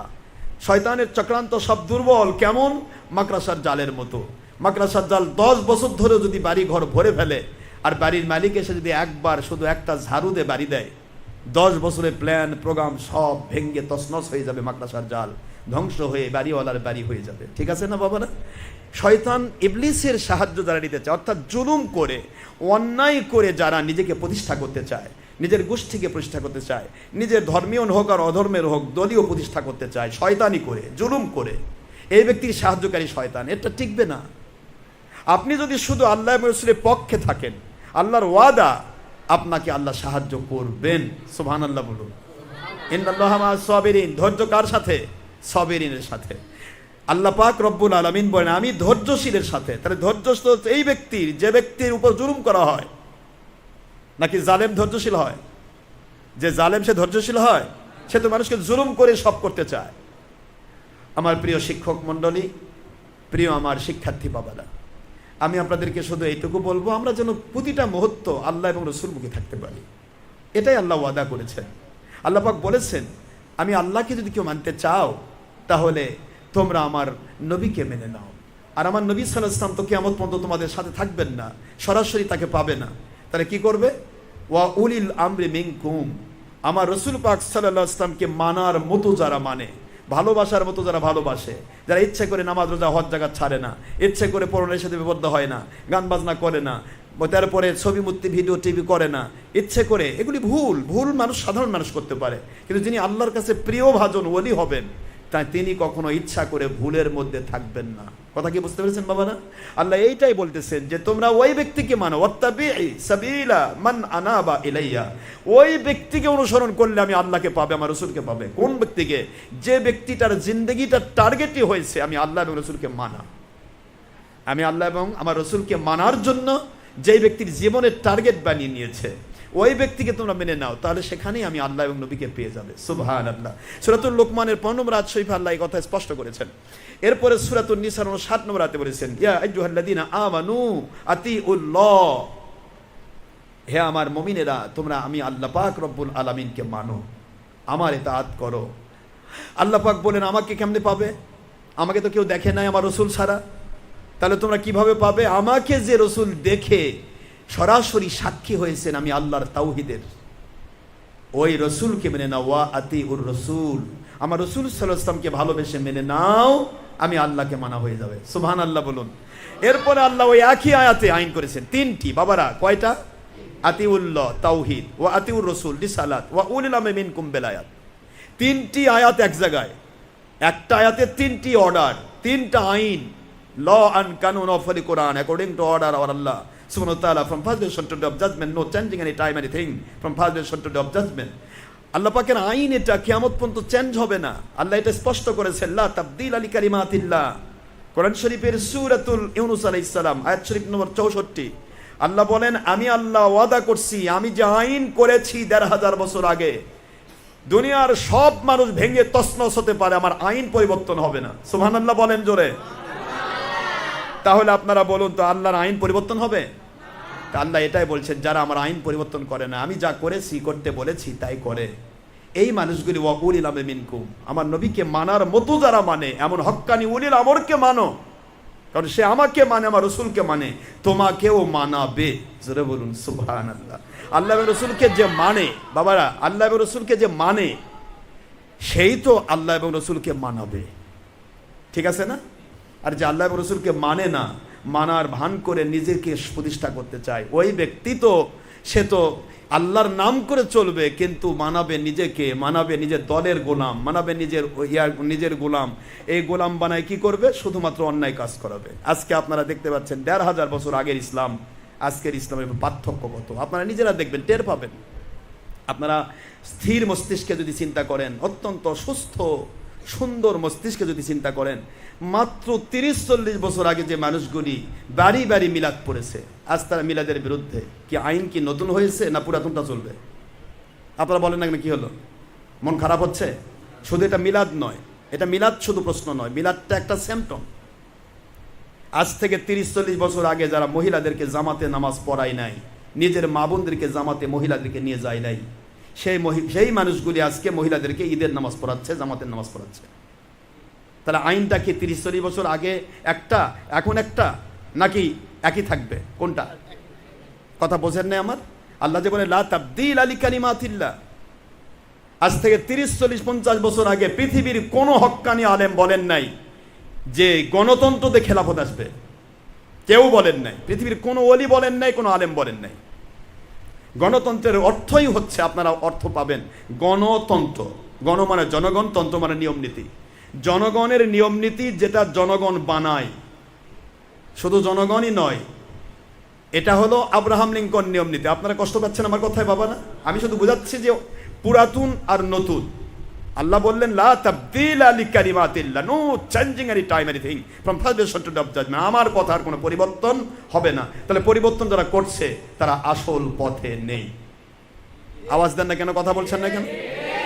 শয়তানের চক্রান্ত সব দুর্বল, কেমন? মাকড়াসার জালের মতো। মাকড়াসার জাল 10 বছর ধরে যদি বাড়ি ঘর ভরে ফেলে, আর বাড়ির মালিক এসে যদি একবার শুধু একটা ঝাড়ু দিয়ে বাড়ি দেয়, 10 বছরের প্ল্যান প্রোগ্রাম সব ভেঙ্গে তছনছ হয়ে যাবে। মাকড়াসার জাল ধ্বংস হয়ে বাড়িওয়ালার বাড়ি হয়ে যাবে। ঠিক আছে না বাবারা? শয়তান ইবলিসের সাহায্য যারা নিতে চায়, অর্থাৎ জুলুম করে, অন্যায় করে যারা নিজেকে প্রতিষ্ঠা করতে চায়, নিজের গোষ্ঠীকে প্রতিষ্ঠা করতে চায়, নিজের ধর্মীয় হোক আর অধর্মের হোক দলীয় প্রতিষ্ঠা করতে চায়, শয়তানি করে, জুলুম করে, এই ব্যক্তির সাহায্যকারী শয়তান। এটা টিকবে না। আপনি যদি শুধু আল্লাহ এবং রাসূলের পক্ষে থাকেন, আল্লাহর ওয়াদা, আপনাকে আল্লাহ সাহায্য করবেন। সুবহানাল্লাহ বলুন। ইন্নাল্লাহা মা'আস সাবিরিন। ধৈর্য কার সাথে? সাবিরিনের সাথে। আল্লাহ পাক রব্বুল আলামিন বলেন, আমি ধৈর্যশীলের সাথে। তাহলে ধৈর্যশীল এই ব্যক্তির, যে ব্যক্তির উপর জুলুম করা হয়, নাকি জালেম ধৈর্যশীল হয়? যে জালেম সে ধৈর্যশীল হয়? সে তো মানুষকে জুলুম করে সব করতে চায়। আমার প্রিয় শিক্ষক মণ্ডলী, প্রিয় আমার শিক্ষার্থী বাবারা, আমি আপনাদেরকে শুধু এইটুকু বলবো, আমরা যেন প্রতিটা মুহূর্ত আল্লাহ এবং রসুল মুখে থাকতে পারি। এটাই আল্লাহ ওয়াদা করেছেন। আল্লাহ পাক বলেছেন, আমি আল্লাহকে যদি কেউ মানতে চাও, তাহলে তোমরা আমার নবীকে মেনে নাও। আর আমার নবী সাল্লাল্লাহু আলাইহি ওয়াসাল্লাম তো কিয়ামত পর্যন্ত তোমাদের সাথে থাকবেন না, সরাসরি তাকে পাবে না। তাহলে কি করবে? ওয়া উলিল আমরি মিনকুম। আমার রসুল পাক সাল্লাল্লাহু আলাইহি ওয়াসাল্লামকে মানার মতো যারা মানে, ভালোবাসার মতো যারা ভালোবাসে, যারা ইচ্ছে করে নামাজ রোজা হজ জাকাত ছাড়ে না, ইচ্ছে করে পরনের সাথে বিবদ্ধ হয় না, গান বাজনা করে না, তারপরে ছবি মূর্তি ভিডিও টিভি করে না, ইচ্ছে করে, এগুলি ভুল। ভুল মানুষ, সাধারণ মানুষ করতে পারে, কিন্তু যিনি আল্লাহর কাছে প্রিয় ভাজন ওলি হবেন, তাই তিনি কখনো ইচ্ছা করে ভুলের মধ্যে থাকবেন না। কথা কি বুঝতে পেরেছেন বাবারা? আল্লাহ এইটাই বলতেছেন যে তোমরা ওই ব্যক্তিকে মানো, ওয়াত্তাবিই সাবিলা মান আনাবা ইলাইয়া। ওই ব্যক্তিকে অনুসরণ করলে আমি আল্লাহকে পাবে, আমার রসুলকে পাবে। কোন ব্যক্তিকে? যে ব্যক্তিটার জিন্দগিটার টার্গেটই হয়েছে আমি আল্লাহ এবং রসুলকে মানা। আমি আল্লাহ এবং আমার রসুলকে মানার জন্য যেই ব্যক্তির জীবনের টার্গেট বানিয়ে নিয়েছে, ওই ব্যক্তিকে তোমরা মেনে নাও, তাহলে সেখানেই আমি আল্লাহ এবং নবীকে পেয়ে যাবে। সুবহানাল্লাহ। সূরাতুল লোকমানের 15 নম্বর আয়াত শরীফে আল্লাহ এই কথা স্পষ্ট করেছেন। এরপরে সূরাতুন নিসার 60 নম্বর আয়াতে বলেছেন, ইয়া আইয়ুহাল্লাযীনা আমানু আতিউল্লাহ, হে আমার মুমিনেরা, তোমরা আমি আল্লাহ পাক রব্বুল আলামিনকে মানো, আমার ইতাআত করো। আল্লাহ পাক বলেন, আমাকে কেমনে পাবে? আমাকে তো কেউ দেখে নাই আমার রসুল ছাড়া, তাহলে তোমরা কিভাবে পাবে? আমাকে যে রসুল দেখে সরাসরি সাক্ষী হয়েছেন আমি আল্লাহর তাওহীদের, ওই রসুলকে মেনে নাও। ওয়া আতিউর রসুল, আমার রসুল সাল্লাল্লাহু আলাইহি ওয়াসাল্লামকে ভালোবেসে মেনে নাও, আমি আল্লাহকে মানা হয়ে যাবে। সুবহানাল্লাহ বলুন। এরপরে আল্লাহ ওই একই আয়াতে আইন করেছেন তিনটি। বাবারা, কয়টা? আতিউল্লাহ তাওহীদ, ওয়া আতিউর রসুল রিসালাত, ওয়া উলিল আমরি মিনকুম বেলায়াত। তিনটি আয়াত এক জায়গায়, একটা আয়াতে তিনটি অর্ডার, তিনটা আইন, ল অ্যান্ড কানুন অফ দ্য কোরআন অ্যাকর্ডিং টু অর্ডার অফ আল্লাহ সুবহানাহু ওয়া তাআলা from first division to day of judgement, no changing any time anything from first division to day of judgement. আল্লাহ পাকের আইন এটা, কিয়ামত পর্যন্ত চেঞ্জ হবে না। আল্লাহ এটা স্পষ্ট করেছেন, লা তাবদীলা লিকালিমাতিল্লাহ। কোরআন শরীফের সূরাতুল ইউনূস আলাইহিস সালাম আয়াত শরীফ নম্বর 64, আল্লাহ বলেন, আমি আল্লাহ ওয়াদা করছি, আমি যে আইন করেছি 1500 বছর আগে, দুনিয়ার সব মানুষ ভেঙে তছনছ হতে পারে, আমার আইন পরিবর্তন হবে না। সুবহানাল্লাহ বলেন জোরে। তাহলে আপনারা বলুন তো, আল্লাহর আইন পরিবর্তন হবে? তা আল্লাহ এটাই বলছেন, যারা আমার আইন পরিবর্তন করে না, আমি যা করেছি করতে বলেছি তাই করে, এই মানুষগুলি ওয়া উলিল আমরি মিনকুম, আমার নবীকে মানার মতো যারা মানে, এমন হক্কানি উলিল আমরকে মানো, কারণ সে আমাকে মানে, আমার রসুলকে মানে, তোমাকেও মানাবে। জোরে বলুন সুবহানাল্লাহ। আল্লাহ এবং রসুলকে যে মানে, বাবারা, আল্লাহ এবং রসুলকে যে মানে, সেই তো আল্লাহ এবং রসুলকে মানাবে, ঠিক আছে না? আর যে আল্লাহ এবং রসুলকে মানে না, মানার ভান করে নিজেকে প্রতিষ্ঠা করতে চায়, ওই ব্যক্তি তো, সে তো আল্লাহর নাম করে চলবে, কিন্তু মানাবে নিজেকে, মানাবে নিজের দলের গোলাম, মানাবে নিজের গোলাম। এই গোলাম বানায় কি করবে? শুধুমাত্র অন্যায় কাজ করাবে। আজকে আপনারা দেখতে পাচ্ছেন 1500 বছর আগের ইসলাম, আজকের ইসলামের পার্থক্য কত, আপনারা নিজেরা দেখবেন, টের পাবেন। আপনারা স্থির মস্তিষ্কে যদি চিন্তা করেন, অত্যন্ত সুস্থ সুন্দর মস্তিষ্কে যদি চিন্তা করেন, মাত্র 30-40 বছর আগে যে মানুষগুলি বাড়ি বাড়ি মিলাদ পড়েছে, আজ তারা মিলাদের বিরুদ্ধে। কি আইন কি নতুন হয়েছে না পুরাতনটা চলবে? আপনারা বলেন না, কি হলো? মন খারাপ হচ্ছে? শুধু এটা মিলাদ নয়, এটা মিলাদ শুধু প্রশ্ন নয়, মিলাদটা একটা সিম্পটম। আজ থেকে 30-40 বছর আগে যারা মহিলাদেরকে জামাতে নামাজ পড়ায় নাই, নিজের মা বোনদেরকে জামাতে মহিলাদেরকে নিয়ে যায় নাই, সেই মানুষগুলি আজকে মহিলাদেরকে ঈদের নামাজ পড়াচ্ছে, জামাতের নামাজ পড়াচ্ছে। তাহলে আইনটা কি 30-40 বছর আগে একটা, এখন একটা, নাকি একই থাকবে? কোনটা? কথা বোঝেন না আমার? আল্লাহ যে বলে লা তাবদীলা লিকালিমাতিল্লাহ, আজ থেকে 30-40-50 বছর আগে পৃথিবীর কোনো হক্কানি আলেম বলেন নাই যে গণতন্ত্রতে খেলাফত আসবে, কেউ বলেন নাই, পৃথিবীর কোনো ওলি বলেন নাই, কোনো আলেম বলেন নাই। গণতন্ত্রের অর্থই হচ্ছে, আপনারা অর্থ পাবেন, গণতন্ত্র, গণ মানে জনগণ, তন্ত্র মানে নিয়ম নীতি। জনগণের নিয়ম নীতি যেটা জনগণ বানায়, শুধু জনগণই নয়, এটা হলো আব্রাহাম লিঙ্কন নিয়ম নীতি। আপনারা কষ্ট পাচ্ছেন আমার কথায় বাবা না? আমি শুধু বোঝাচ্ছি যে পুরাতন আর নতুন। আল্লাহ বললেন লা তাবদীলা লিকালিমাতিল্লাহ, no changing any time anything from first division to day of judgement, আমার কথার কোনো পরিবর্তন হবে না। তাহলে পরিবর্তন যারা করছে তারা আসল পথে নেই। আওয়াজ দেন না কেন? কথা বলছেন না কেন?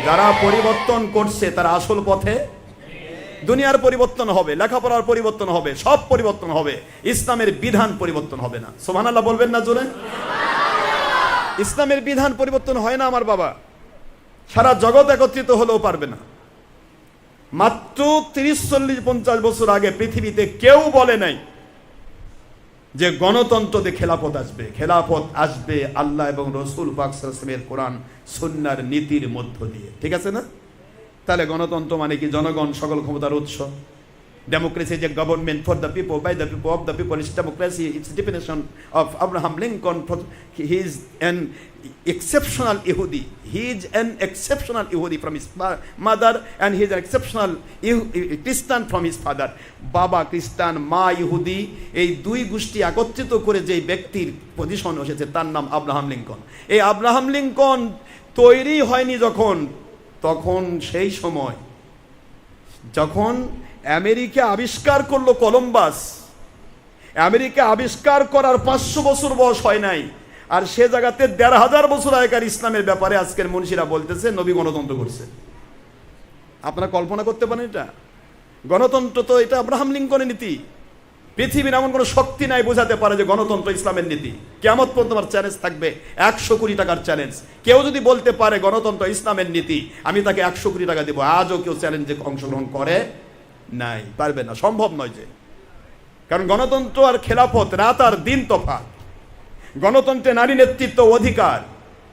যারা পরিবর্তন করছে তারা আসল পথে। দুনিয়ার পরিবর্তন হবে, লেখাপড়ার পরিবর্তন হবে, সব পরিবর্তন হবে, ইসলামের বিধান পরিবর্তন হবে না। সুবহানাল্লাহ বলবেন না জোরে? ইসলামের বিধান পরিবর্তন হয় না আমার বাবা, সারা জগৎ একত্রিত হলেও পারবে না। মাত্র 30-40-50 বছর আগে পৃথিবীতে কেউ বলে নাই যে গণতন্ত্রতে খেলাফত আসবে। খেলাফত আসবে আল্লাহ এবং রসুল পাক সাল্লাল্লাহু আলাইহি ওয়াসাল্লামের কোরআন সুন্নাহর নীতির মধ্য দিয়ে, ঠিক আছে না? তাহলে গণতন্ত্র মানে কি? জনগণ সকল ক্ষমতার উৎস। Democracy is a government for the people, by the people, of the people. It's democracy. It's definition of Abraham Lincoln. He is an exceptional Yehudi. He is an exceptional Yehudi from his mother, and he is an exceptional Christian from his father. বাবা খ্রিস্টান, মা ইহুদি, এই দুই গোষ্ঠী একত্রিত করে যে ব্যক্তির পজিশন এসেছে তার নাম আব্রাহাম লিঙ্কন। এই আব্রাহাম লিঙ্কন তৈরি হয়নি তখন সেই সময় যখন আমেরিকা আবিষ্কার করলো কলম্বাস, আমেরিকা আবিষ্কার করার 500 বছর বয়স হয় নাই, আর সে জায়গাতে ১,৫০০ বছর আগেকার ইসলামের ব্যাপারে আজকের মনীষীরা বলতেছে নবী গণতন্ত্র করছে। আপনারা কল্পনা করতে পারেন এটা? গণতন্ত্র তো এটা আব্রাহাম লিঙ্কনের নীতি। পৃথিবীর এমন কোনো শক্তি নাই বোঝাতে পারে যে গণতন্ত্র ইসলামের নীতি। কিয়ামত পর্যন্ত আমার চ্যালেঞ্জ থাকবে, ১০০ কোটি টাকার চ্যালেঞ্জ। কেউ যদি বলতে পারে গণতন্ত্র ইসলামের নীতি, আমি তাকে ১০০ কোটি টাকা দেবো। আজও কেউ চ্যালেঞ্জে অংশগ্রহণ করে নাই, পারবে না, সম্ভব নয়। যে কারণ গণতন্ত্র আর খেলাফত রাত আর দিন তফাৎ। গণতন্ত্রে নারী নেতৃত্ব অধিকার,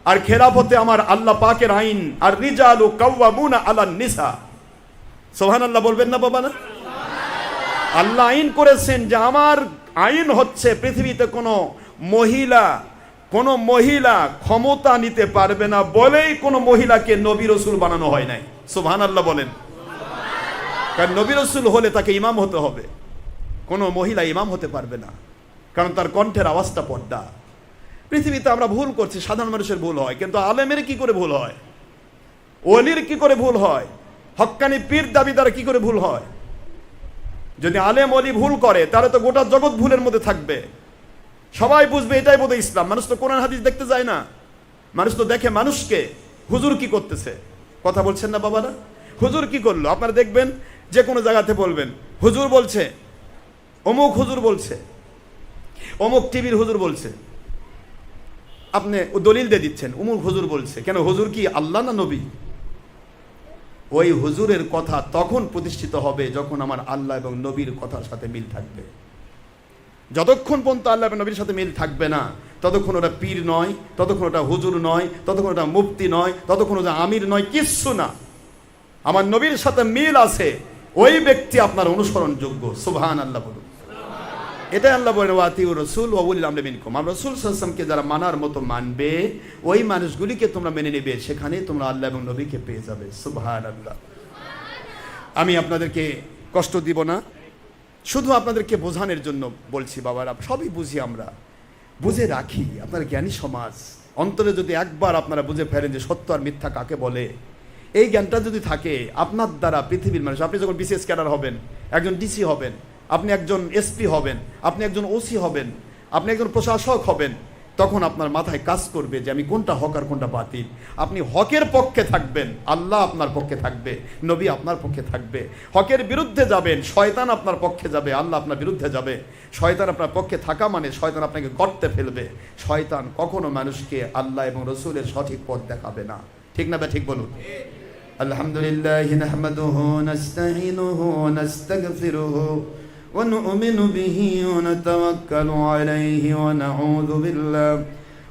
আর খেলাফতে আমার আল্লাহ পাকের আইন। আর রিজালু কাওয়ামুনা আলান নিসা। সুবহানাল্লাহ বলবেন না বাবা? না, আল্লাহ আইন করেছেন যে আমার আইন হচ্ছে পৃথিবীতে কোনো মহিলা ক্ষমতা নিতে পারবে না বলেই কোনো মহিলাকে নবী রাসূল বানানো হয় নাই। সুবহানাল্লাহ বলেন। কারণ নবী রাসূল হলে তাকে ইমাম হতে হবে, কোনো মহিলা ইমাম হতে পারবে না, কারণ তার কণ্ঠের আওয়াজটা পর্দা। পৃথিবীতে আমরা ভুল করছি, সাধারণ মানুষের ভুল হয়, কিন্তু আলেমের কি করে ভুল হয়? ওলির কি করে ভুল হয়? হক্কানি পীর দাবিদার কি করে ভুল হয়? যদি আলেম ওলি ভুল করে তাহলে তো গোটা জগৎ ভুলের মধ্যে থাকবে। সবাই বুঝবে এটাই বোধহয় ইসলাম। মানুষ তো কোরআন হাদিস দেখতে যায় না, মানুষ তো দেখে মানুষকে। হুজুর কি করতেছে, কথা বলছেন না বাবারা? হুজুর কি করলো? আপনারা দেখবেন যে কোনো জায়গাতে বলবেন হুজুর বলছে, অমুক হুজুর বলছে, অমুক টিভির হুজুর বলছে। আপনি দলিল দিয়ে দিচ্ছেন অমুক হুজুর বলছে। কেন? হুজুর কি আল্লাহ না নবী? ওই হুজুরের কথা তখন প্রতিষ্ঠিত হবে যখন আমার আল্লাহ এবং নবীর কথার সাথে মিল থাকবে। যতক্ষণ পর্যন্ত আল্লাহ এবং নবীর সাথে মিল থাকবে না, ততক্ষণ ওটা পীর নয়, ততক্ষণ ওটা হুজুর নয়, ততক্ষণ ওটা মুফতি নয়, ততক্ষণ ওটা আমির নয়, কিচ্ছু না। আমার নবীর সাথে মিল আছে, ওই ব্যক্তি আপনার অনুসরণযোগ্য। সুবহানাল্লাহ বলুন। এটাই আল্লাহ বলেন ওয়াতিউর রাসূল ওয়া উলিল আমরি মিনকুম। আর রাসূল সাল্লাল্লাহু আলাইহি ওয়াসাল্লামকে যারা মানার মতো মানবে, ওই মানুষগুলিকে তোমরা মেনে নেবে, সেখানে তোমরা আল্লাহ এবং নবীকে পেয়ে যাবে। সুবহানাল্লাহ। আমি আপনাদেরকে কষ্ট দিব না, শুধু আপনাদেরকে বোঝানোর জন্য বলছি। বাবারা, সবই বুঝি, আমরা বুঝে রাখি। আপনার জ্ঞানী সমাজ, অন্তরে যদি একবার আপনারা বুঝে ফেলেন যে সত্য আর মিথ্যা কাকে বলে, এই জ্ঞানটা যদি থাকে আপনার দ্বারা পৃথিবীর মানুষ, আপনি যখন বিসিএস ক্যাডার হবেন, একজন ডিসি হবেন, আপনি একজন এসপি হবেন, আপনি একজন ওসি হবেন, আপনি একজন প্রশাসক হবেন, তখন আপনার মাথায় কাজ করবে যে আমি কোনটা হক আর কোনটা বাতিল। আপনি হকের পক্ষে থাকবেন, আল্লাহ আপনার পক্ষে থাকবে, নবী আপনার পক্ষে থাকবে। হকের বিরুদ্ধে যাবেন, শয়তান আপনার পক্ষে যাবে, আল্লাহ আপনার বিরুদ্ধে যাবে। শয়তান আপনার পক্ষে থাকা মানে শয়তান আপনাকে গর্তে ফেলবে। শয়তান কখনো মানুষকে আল্লাহ এবং রসুলের সঠিক পথ দেখাবে না। ঠিক না? ঠিক বলুন। আলহামদুলিল্লাহ নাহমাদুহু নাস্তাঈনুহু নাস্তাগফিরুহু ونؤمن به ونتوكل عليه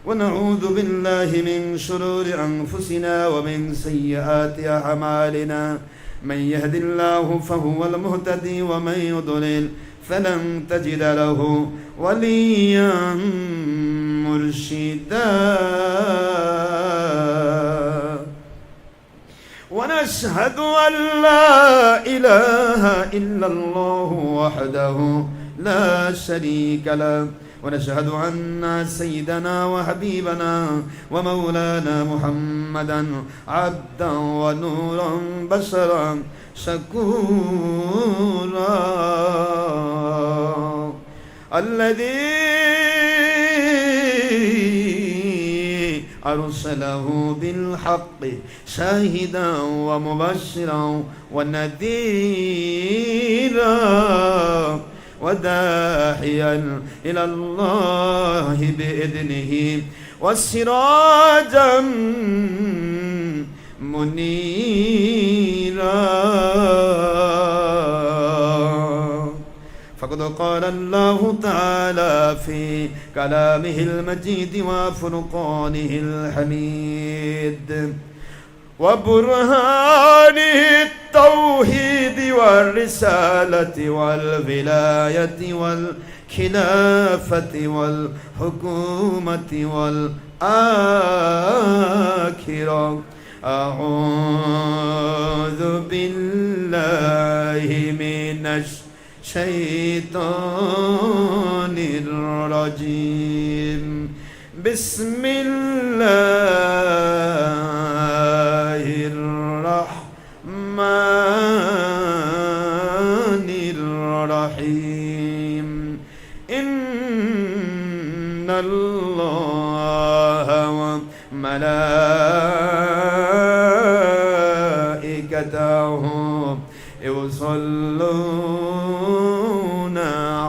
ونعوذ بالله من شرور أنفسنا ومن سيئات أعمالنا من يهد الله فهو المهتدي ومن يضلل فلن تجد له وليا مرشدا ونشهد أن لا إله إلا الله وحده لا شريك له ونشهد أن سيدنا وحبيبنا ومولانا محمدا عبدا ونورا بشرا شكورا الذي أرسله بالحق شاهدا ومبشرا ونذيرا وداعيا إلى الله بإذنه وسراجا منيرا فقد قال الله تعالى في كلامه المجيد وفرقانه الحميد وبرهانه التوحيد والرسالة والولاية والخلافة والحكومة والآخرة أعوذ بالله من الشيطان الرجيم بسم الله الرحمن الرحيم إن الله وملائكته يصلون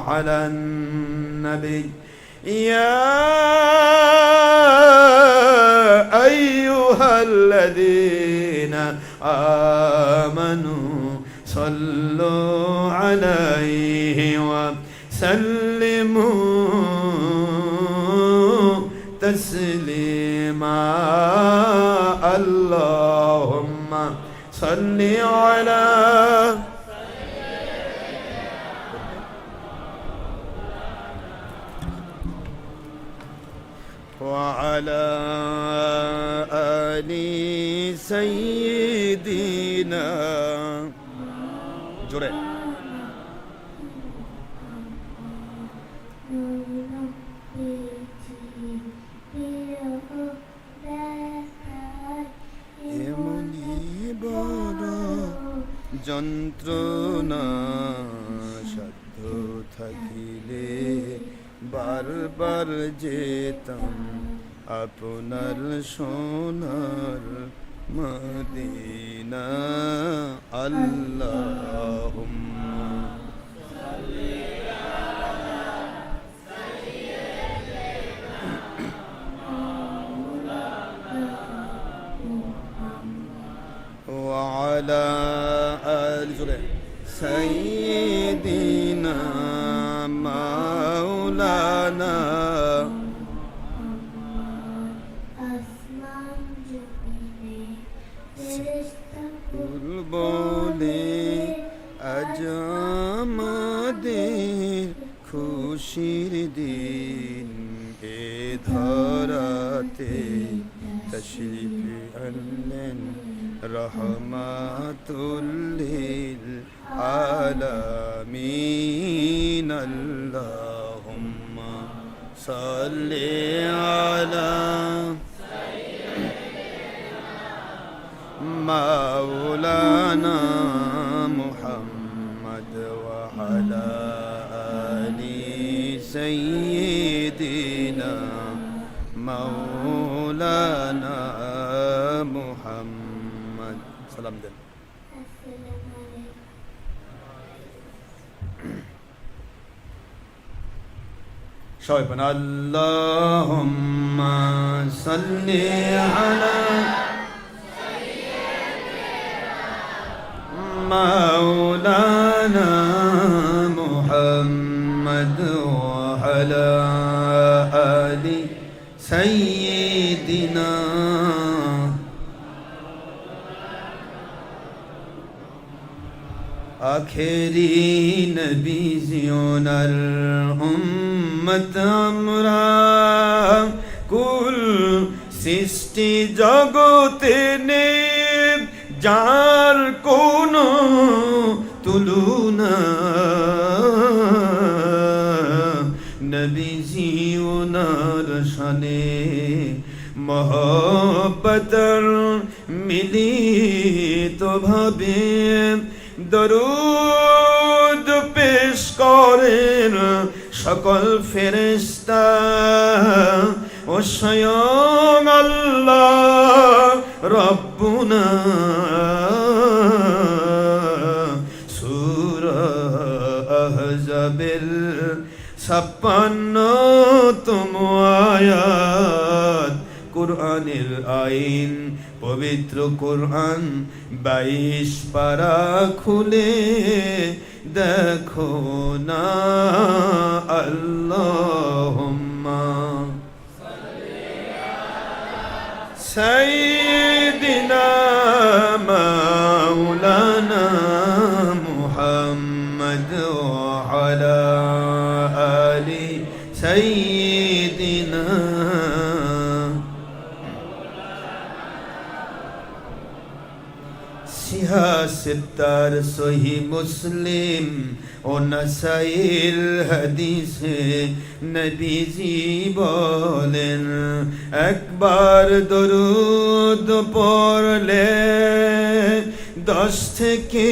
على النبي يا أيها الذين آمنوا صلوا عليه وسلموا تسليما اللهم صل على وعلى آل سيدنا জোরে যন্ত্রণা সাধ্য থাকিলে বারবার যেতাম আপনার সোনার মদিনা আল্লাহুম্মা وعلى آل سيدنا مولانا বলে আজ আমাদের খুশির দিন এ ধরাতে তশরিফ আনলেন রহমাতুল লিল আলামিন আল্লাহুম্মা সাল্লি আলা مولانا محمد وعلى آل سيدنا مولانا محمد سلام دل شايفنا اللهم صل على مولانا محمد وعلى آل سيدنا آخری نبی زیونر উম্মত আমরা কুল সৃষ্টি জগতে নেই যার কোনো তুলনা নবীজি ওনার শানে মহব্বতর মিলিত ভাবে দরুদ পেশ করেন সকল ফেরেশতা ও স্বয়ং আল্লাহ রব্বুনা সূরা আহজাবের 56তম আয়াত কুরআনের আইন পবিত্র কুরআন 22 পারা খুলে দেখো না আল্লাহুম্মা সাইয়্যিদিনা মাওলানা মুহাম্মদ ওয়া আলা আলি সাইয়্যিদিনা সিহাসিতার সহি মুসলিম ও নাসাইর হাদিসে নবীজি বলেন একবার দরুদ পড়লে 10 থেকে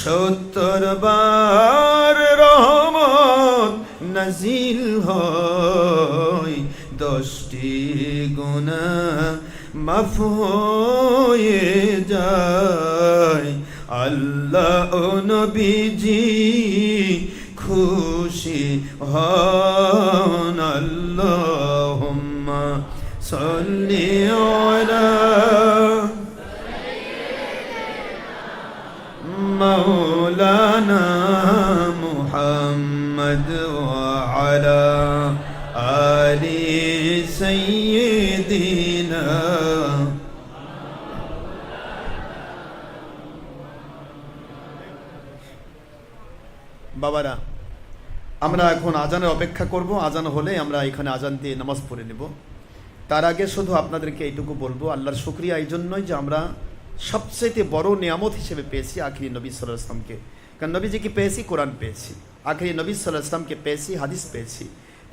70 বার রহমত নাজিল হয় 10টি গুনাহ মাফ হয়ে যায়। আল্লাহ ও নবীজি খুশি হন। আল্লাহুম্মা সাল্লি আলা মাওলানা মুহাম্মদ ওয়া আলা আলি সাইয়্যিদিনা। বাবারা, আমরা এখন আজানের অপেক্ষা করব। আজান হলে আমরা এখানে আজান দিয়ে নামাজ পড়ে নেব। তার আগে শুধু আপনাদেরকে এইটুকু বলবো, আল্লাহর শুকরিয়া এই জন্যই যে আমরা সবচেয়ে বড় নিয়ামত হিসেবে পেয়েছি আখিরি নবী সাল্লাল্লাহু আলাইহি ওয়াসাল্লামকে। কারণ নবীজিকে পেয়েছি, কোরআন পেয়েছি, আখিরি নবী সাল্লাল্লাহু আলাইহি ওয়াসাল্লামকে পেয়েছি, হাদিস পেয়েছি,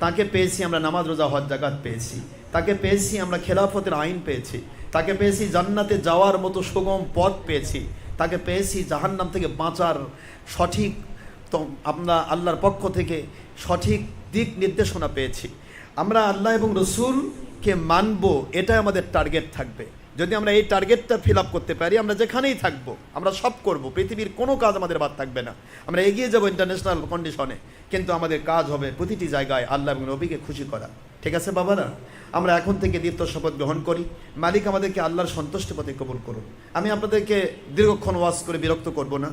তাকে পেয়েছি আমরা নামাজ রোজা হজ জাকাত পেয়েছি, তাকে পেয়েছি আমরা খেলাফতের আইন পেয়েছি, তাকে পেয়েছি জান্নাতে যাওয়ার মতো সুগম পথ পেয়েছি, তাকে পেয়েছি জাহান্নাম থেকে বাঁচার সঠিক আমরা আল্লাহর পক্ষ থেকে সঠিক দিক নির্দেশনা পেয়েছি। আমরা আল্লাহ এবং রসুলকে মানব, এটাই আমাদের টার্গেট থাকবে। যদি আমরা এই টার্গেটটা ফিল আপ করতে পারি, আমরা যেখানেই থাকবো আমরা সব করব, পৃথিবীর কোনো কাজ আমাদের বাদ থাকবে না। আমরা এগিয়ে যাব ইন্টারন্যাশনাল কন্ডিশনে, কিন্তু আমাদের কাজ হবে প্রতিটি জায়গায় আল্লাহ এবং নবীকে খুশি করা। ঠিক আছে বাবারা, আমরা এখন থেকে দীর্ঘ শপথ গ্রহণ করি। মালিক আমাদেরকে আল্লাহর সন্তুষ্টি পথে কবুল করুন। আমি আপনাদেরকে দীর্ঘক্ষণ ওয়াজ করে বিরক্ত করব না।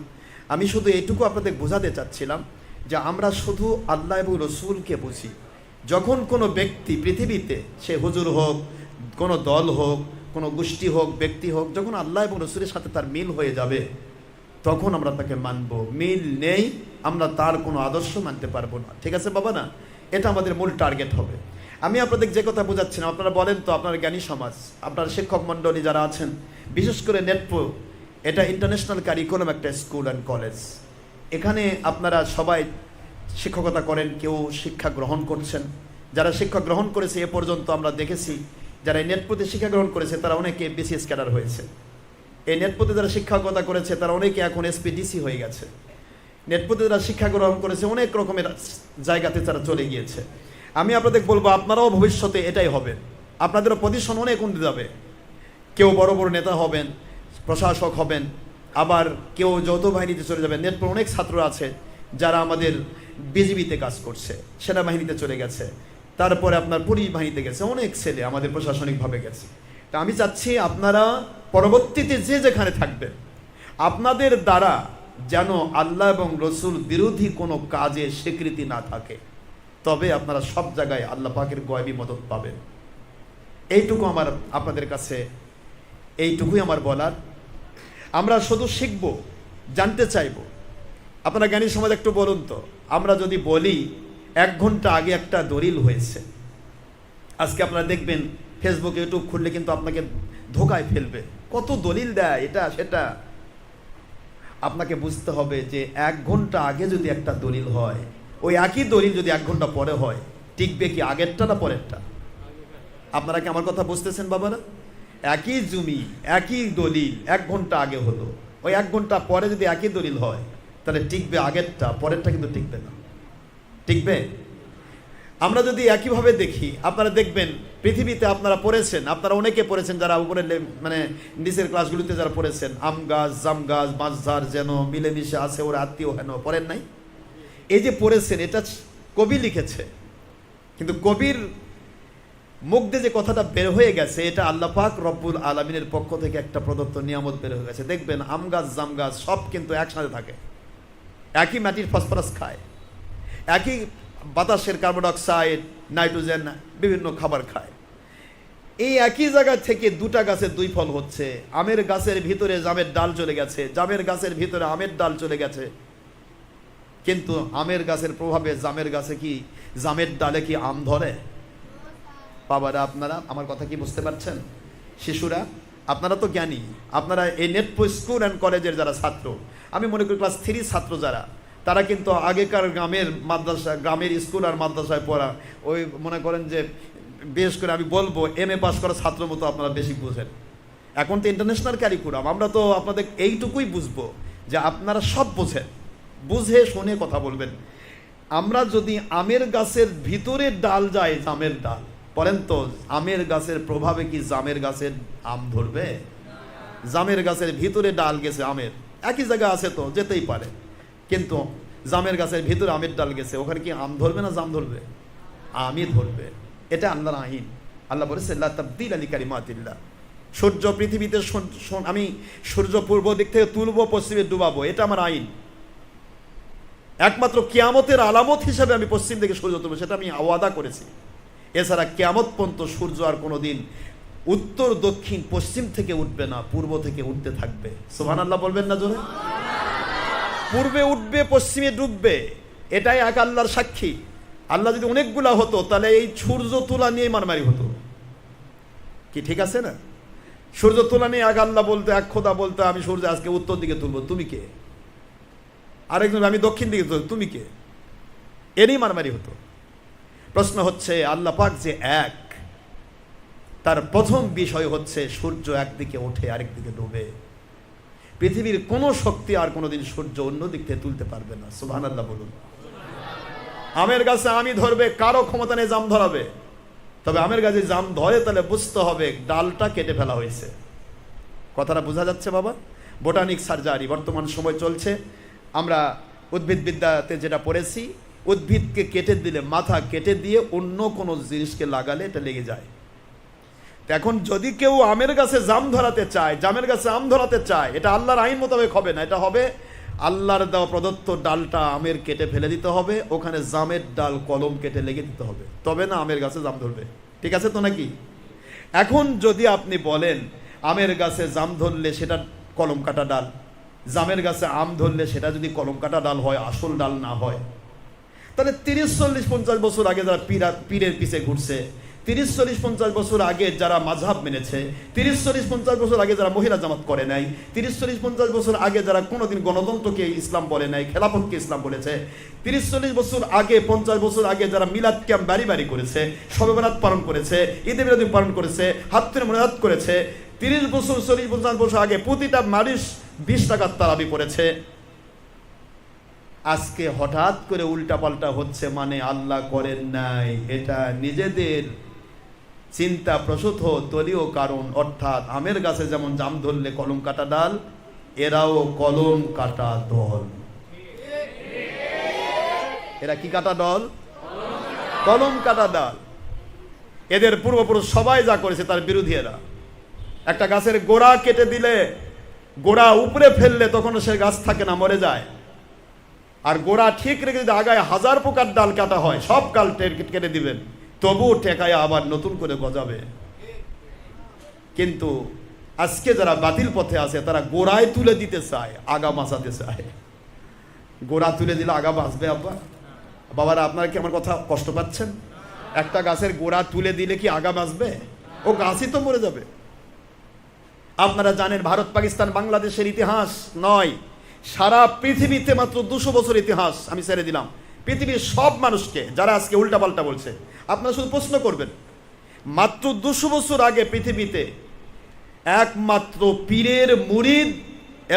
আমি শুধু এইটুকু আপনাদের বোঝাতে চাচ্ছিলাম যে আমরা শুধু আল্লাহ এবং রসুলকে বুঝি। যখন কোনো ব্যক্তি পৃথিবীতে, সে হুজুর হোক, কোনো দল হোক, কোনো গোষ্ঠী হোক, ব্যক্তি হোক, যখন আল্লাহ এবং রসুলের সাথে তার মিল হয়ে যাবে, তখন আমরা তাকে মানব। মিল নেই, আমরা তার কোনো আদর্শ মানতে পারবো না। ঠিক আছে বাবা না, এটা আমাদের মূল টার্গেট হবে। আমি আপনাদের যে কথা বোঝাচ্ছিলাম, আপনারা বলেন তো, আপনার জ্ঞানী সমাজ, আপনার শিক্ষক মণ্ডলী যারা আছেন, বিশেষ করে নেটপো, এটা ইন্টারন্যাশনাল কারিকুলাম একটা স্কুল অ্যান্ড কলেজ। এখানে আপনারা সবাই শিক্ষকতা করেন, কেউ শিক্ষা গ্রহণ করছেন। যারা শিক্ষা গ্রহণ করেছে এ পর্যন্ত আমরা দেখেছি, যারা এই নেটপোতে শিক্ষা গ্রহণ করেছে তারা অনেকে বিসিএস ক্যাডার হয়েছে। এই নেটপোতে যারা শিক্ষকতা করেছে তারা অনেকে এখন এসপিডিসি হয়ে গেছে। নেটপোতে যারা শিক্ষা গ্রহণ করেছে অনেক রকমের জায়গাতে তারা চলে গিয়েছে। আমি আপনাদের বলবো, আপনারাও ভবিষ্যতে এটাই হবেন, আপনাদেরও পজিশন অনেক উন্নতি যাবে। কেউ বড় বড় নেতা হবেন, প্রশাসক হবেন, আবার কেউ যৌথ বাহিনীতে চলে যাবেন। নেটপোর অনেক ছাত্র আছে যারা আমাদের বিজিবিতে কাজ করছে, সেনাবাহিনীতে চলে গেছে, তারপরে আপনার পুলিশ বাহিনীতে গেছে, অনেক ছেলে আমাদের প্রশাসনিকভাবে গেছে। তা আমি চাচ্ছি আপনারা পরবর্তীতে যে যেখানে থাকবেন, আপনাদের দ্বারা যেন আল্লাহ এবং রসুল বিরোধী কোনো কাজে স্বীকৃতি না থাকে, তবে আপনারা সব জায়গায় আল্লাহ পাকের গয়বী মদত পাবেন। এইটুকু আমার আপনাদের কাছে, এইটুকুই আমার বলার। আমরা শুধু শিখব, জানতে চাইব। আপনারা জ্ঞানী সমাজ একটু বলুন তো, আমরা যদি বলি 1 ঘন্টা আগে একটা দলিল হয়েছে, আজকে আপনারা দেখবেন ফেসবুক ইউটিউব খুললে কিন্তু আপনাকে ধোকায় ফেলবে, কত দলিল দেয় এটা সেটা। আপনাকে বুঝতে হবে যে 1 ঘন্টা আগে যদি একটা দলিল হয়, ওই একই দলিল যদি 1 ঘন্টা পরে হয়, টিকবে কি আগেরটা না পরেরটা? আপনারা কি আমার কথা বুঝতেছেন বাবারা? একই জমি, একই দলিল 1 ঘন্টা আগে হলো, ওই 1 ঘন্টা পরে যদি একই দলিল হয়, তাহলে টিকবে আগেরটা, পরেরটা কিন্তু টিকবে না। টিকবে? আমরা যদি একইভাবে দেখি, আপনারা দেখবেন পৃথিবীতে আপনারা পড়েছেন, আপনারা অনেকে পড়েছেন যারা উপরে মানে নিচের ক্লাসগুলিতে যারা পড়েছেন, আম গাছ, জাম গাছ, বাঁশঝাড় যেন মিলেমিশে আছে, ওরা আত্মীয় হেন, পড়েন নাই? এই যে পড়েছেন, এটা কবি লিখেছে, কিন্তু কবির মুখ দিয়ে যে কথাটা বের হয়ে গেছে, এটা আল্লাহ পাক রব্বুল আলামিনের পক্ষ থেকে একটা প্রদত্ত নিয়ামত বের হয়ে গেছে। দেখবেন আম গাছ, জাম গাছ সব কিন্তু একসাথে থাকে, একই মাটির ফসফরাস খায়, একই বাতাসের কার্বন ডাইঅক্সাইড, নাইট্রোজেন, বিভিন্ন খাবার খায়। এই একই জায়গা থেকে 2টা গাছের 2 ফল হচ্ছে। আমের গাছের ভিতরে জামের ডাল চলে গেছে, জামের গাছের ভিতরে আমের ডাল চলে গেছে, কিন্তু আমের গাছের প্রভাবে জামের গাছে কি, জামের ডালে কি আম ধরে? বাবারা, আপনারা আমার কথা কি বুঝতে পারছেন? শিশুরা, আপনারা তো জ্ঞানী, আপনারা এই নেটপো স্কুল অ্যান্ড কলেজের যারা ছাত্র, আমি মনে করি ক্লাস 3 ছাত্র যারা, তারা কিন্তু আগেকার গ্রামের মাদ্রাসা, গ্রামের স্কুল আর মাদ্রাসায় পড়া, ওই মনে করেন যে বিশেষ করে আমি বলবো MA পাস করা ছাত্র মতো আপনারা বেশি বুঝেন। এখন তো ইন্টারন্যাশনাল ক্যারিকুলাম, আমরা তো আপনাদের এইটুকুই বুঝবো যে আপনারা সব বোঝেন, বুঝে শুনে কথা বলবেন। আমরা যদি আমের গাছের ভিতরে ডাল যায়, জামের ডাল, বলেন তো, আমের গাছের প্রভাবে কি জামের গাছের আম ধরবে? জামের গাছের ভিতরে ডাল গেছে আমের, একই জায়গা আছে তো, যেতেই পারে, কিন্তু জামের গাছের ভিতরে আমের ডাল গেছে, ওখানে কি আম ধরবে না জাম ধরবে? আমই ধরবে। এটা আল্লাহর আইন। আল্লাহ বলেছে লা তাবদীলা লিকালিমাতিল্লাহ। সূর্য পৃথিবীতে আমি সূর্য পূর্ব দিক থেকে তুলবো, পশ্চিমে ডুবাবো, এটা আমার আইন। একমাত্র কিয়ামতের আলামত হিসাবে আমি পশ্চিম থেকে সূর্য তুলবো, সেটা আমি ওয়াদা করেছি। এছাড়া কিয়ামত পর্যন্ত সূর্য আর কোনোদিন উত্তর দক্ষিণ পশ্চিম থেকে উঠবে না, পূর্ব থেকে উঠতে থাকবে। সুবহানাল্লাহ বলবেন না জোরে? পূর্বে উঠবে, পশ্চিমে ডুববে, এটাই এক আল্লাহর সাক্ষী। আল্লাহ যদি অনেকগুলা হতো তাহলে এই সূর্য তোলা নিয়ে মারামারি হতো, কি ঠিক আছে না? সূর্য তোলা নিয়ে এক আল্লাহ বলতে, এক খোদা বলতে, আমি সূর্য আজকে উত্তর দিকে তুলবো, তুমি কে? আরেকজন আমি দক্ষিণ দিকে তুলবো, তুমি কে? এরই মারামারি হতো। প্রশ্ন হচ্ছে আল্লাহ পাক যে এক, তার প্রথম বিষয় হচ্ছে সূর্য একদিকে ওঠে আরেকদিকে ডুবে। পৃথিবীর কোনো শক্তি আর কোনোদিন সূর্য অন্য দিক থেকে তুলতে পারবে না। সুবহানাল্লাহ বলুন। আমের গাছে আমি ধরবে, কারো ক্ষমতা নেই জাম ধরাবে। তবে আমের গাছে জাম ধরে তাহলে বুঝতে হবে ডালটা কেটে ফেলা হয়েছে। কথাটা বোঝা যাচ্ছে বাবা? বোটানিক সার্জারি বর্তমান সময় চলছে। আমরা উদ্ভিদবিদ্যাতে যেটা পড়েছি, উদ্ভিদকে কেটে দিলে, মাথা কেটে দিয়ে অন্য কোনো জিনিসকে লাগালে এটা লেগে যায়। এখন যদি কেউ আমের গাছে জাম ধরাতে চায়, জামের গাছে আম ধরাতে চায়, এটা আল্লাহর আইন মোতাবেক হবে না। এটা হবে আল্লাহর দেওয়া প্রদত্ত ডালটা আমের কেটে ফেলে দিতে হবে, ওখানে জামের ডাল কলম কেটে লেগে দিতে হবে, তবে না আমের গাছে জাম ধরবে। ঠিক আছে তো নাকি? এখন যদি আপনি বলেন আমের গাছে জাম ধরলে সেটা কলম কাটা ডাল, জামের গাছে আম ধরলে সেটা যদি কলম কাটা ডাল হয়, আসল ডাল না হয়, তাহলে 30, 40, 50 বছর আগে যারা পীরের পিছে ঘুরছে, 30, 40, 50 বছর আগে যারা মাযহাব মেনেছে, 30, 40, 50 বছর আগে যারা মহিলা জামাত করে নাই, 30, 40, 50 বছর আগে যারা কোনোদিন গণতন্ত্রকে ইসলাম বলে নাই, খেলাফতকে ইসলাম বলেছে, 30, 40 বছর আগে, 50 বছর আগে যারা মিলাদ ক্যাম্প বাড়ি বাড়ি করেছে, শবে বরাত পালন করেছে, ঈদে মিলাদ পালন করেছে, হাত ধরে মোনাজাত করেছে, 30 বছর 40, 50 বছর আগে প্রতিটা মানুষ 20 টাকার তারাবি পড়েছে। আজকে হঠাৎ করে উল্টাপাল্টা হচ্ছে মানে আল্লাহ করেন নাই, এটা নিজেদের চিন্তা প্রসূত দলীয় কারণ। অর্থাৎ আমের গাছে যেমন জাম ধরলে কলম কাটা ডাল, এরাও কলম কাটা দল। এরা কি কাটা দল? কলম কাটা দল। এদের পূর্বপুরুষ সবাই যা করেছে তার বিরোধী এরা। একটা গাছের গোড়া কেটে দিলে, গোড়া উপরে ফেললে তখন সে গাছ থাকে না, মরে যায়। আর গোড়া ঠিক রেখে যদি আগায় 1000 প্রকার ডাল কাটা হয়, সব কাল কেটে দিবেন, তবুও টেকায় আবার নতুন করে গজাবে। কিন্তু আজকে যারা বাতিল পথে আছে তারা গোড়ায় তুলে দিতে চায়, আগা বাঁচাতে চায়। গোড়া তুলে দিলে আগা বাঁচবে? আব্বা বাবারা, আপনারা কি আমার কথা কষ্ট পাচ্ছেন? একটা গাছের গোড়া তুলে দিলে কি আগা বাঁচবে? ও গাছই তো মরে যাবে। আপনারা জানেন ভারত, পাকিস্তান, বাংলাদেশের ইতিহাস নয়, সারা পৃথিবীতে মাত্র 200 বছর ইতিহাস আমি ছেড়ে দিলাম। পৃথিবীর সব মানুষকে যারা আজকে উল্টাপাল্টা বলছে, আপনারা শুধু প্রশ্ন করবেন, মাত্র 200 বছর আগে পৃথিবীতে একমাত্র পীরের মুরিদ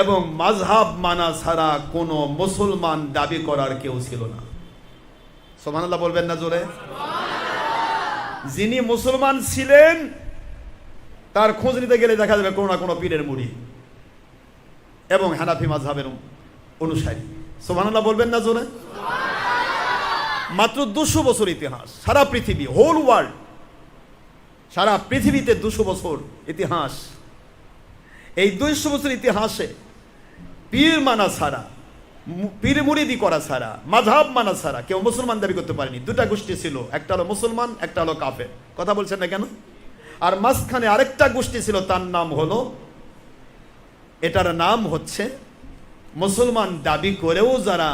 এবং মাযহাব মানা ছাড়া কোনো মুসলমান দাবি করার কেউ ছিল না। সুবহানাল্লাহ বলবেন না জোরে? যিনি মুসলমান ছিলেন তার খোঁজ নিতে গেলে দেখা যাবে কোনো না কোনো পীরের মুরিদ এবং হানাফি মাযহাবের অনুসারী। সুবহানাল্লাহ বলবেন না জোরে? মাত্র 200 বছর ইতিহাস, সারা পৃথিবী, হোল ওয়ার্ল্ড, সারা পৃথিবীতে 200 বছর ইতিহাস। এই 200 বছর ইতিহাসে পীর মানা ছাড়া, পীর মুরিদি করা ছাড়া, মাযহাব মানা ছাড়া কেউ মুসলমান দাবি করতে পারেনি। দুটা গোষ্ঠী ছিল, একটা হলো মুসলমান, একটা হলো কাফের। কথা বলছেন না কেন? আর মাঝখানে আরেকটা গোষ্ঠী ছিল, তার নাম হলো, এটার নাম হচ্ছে মুসলমান দাবি করেও যারা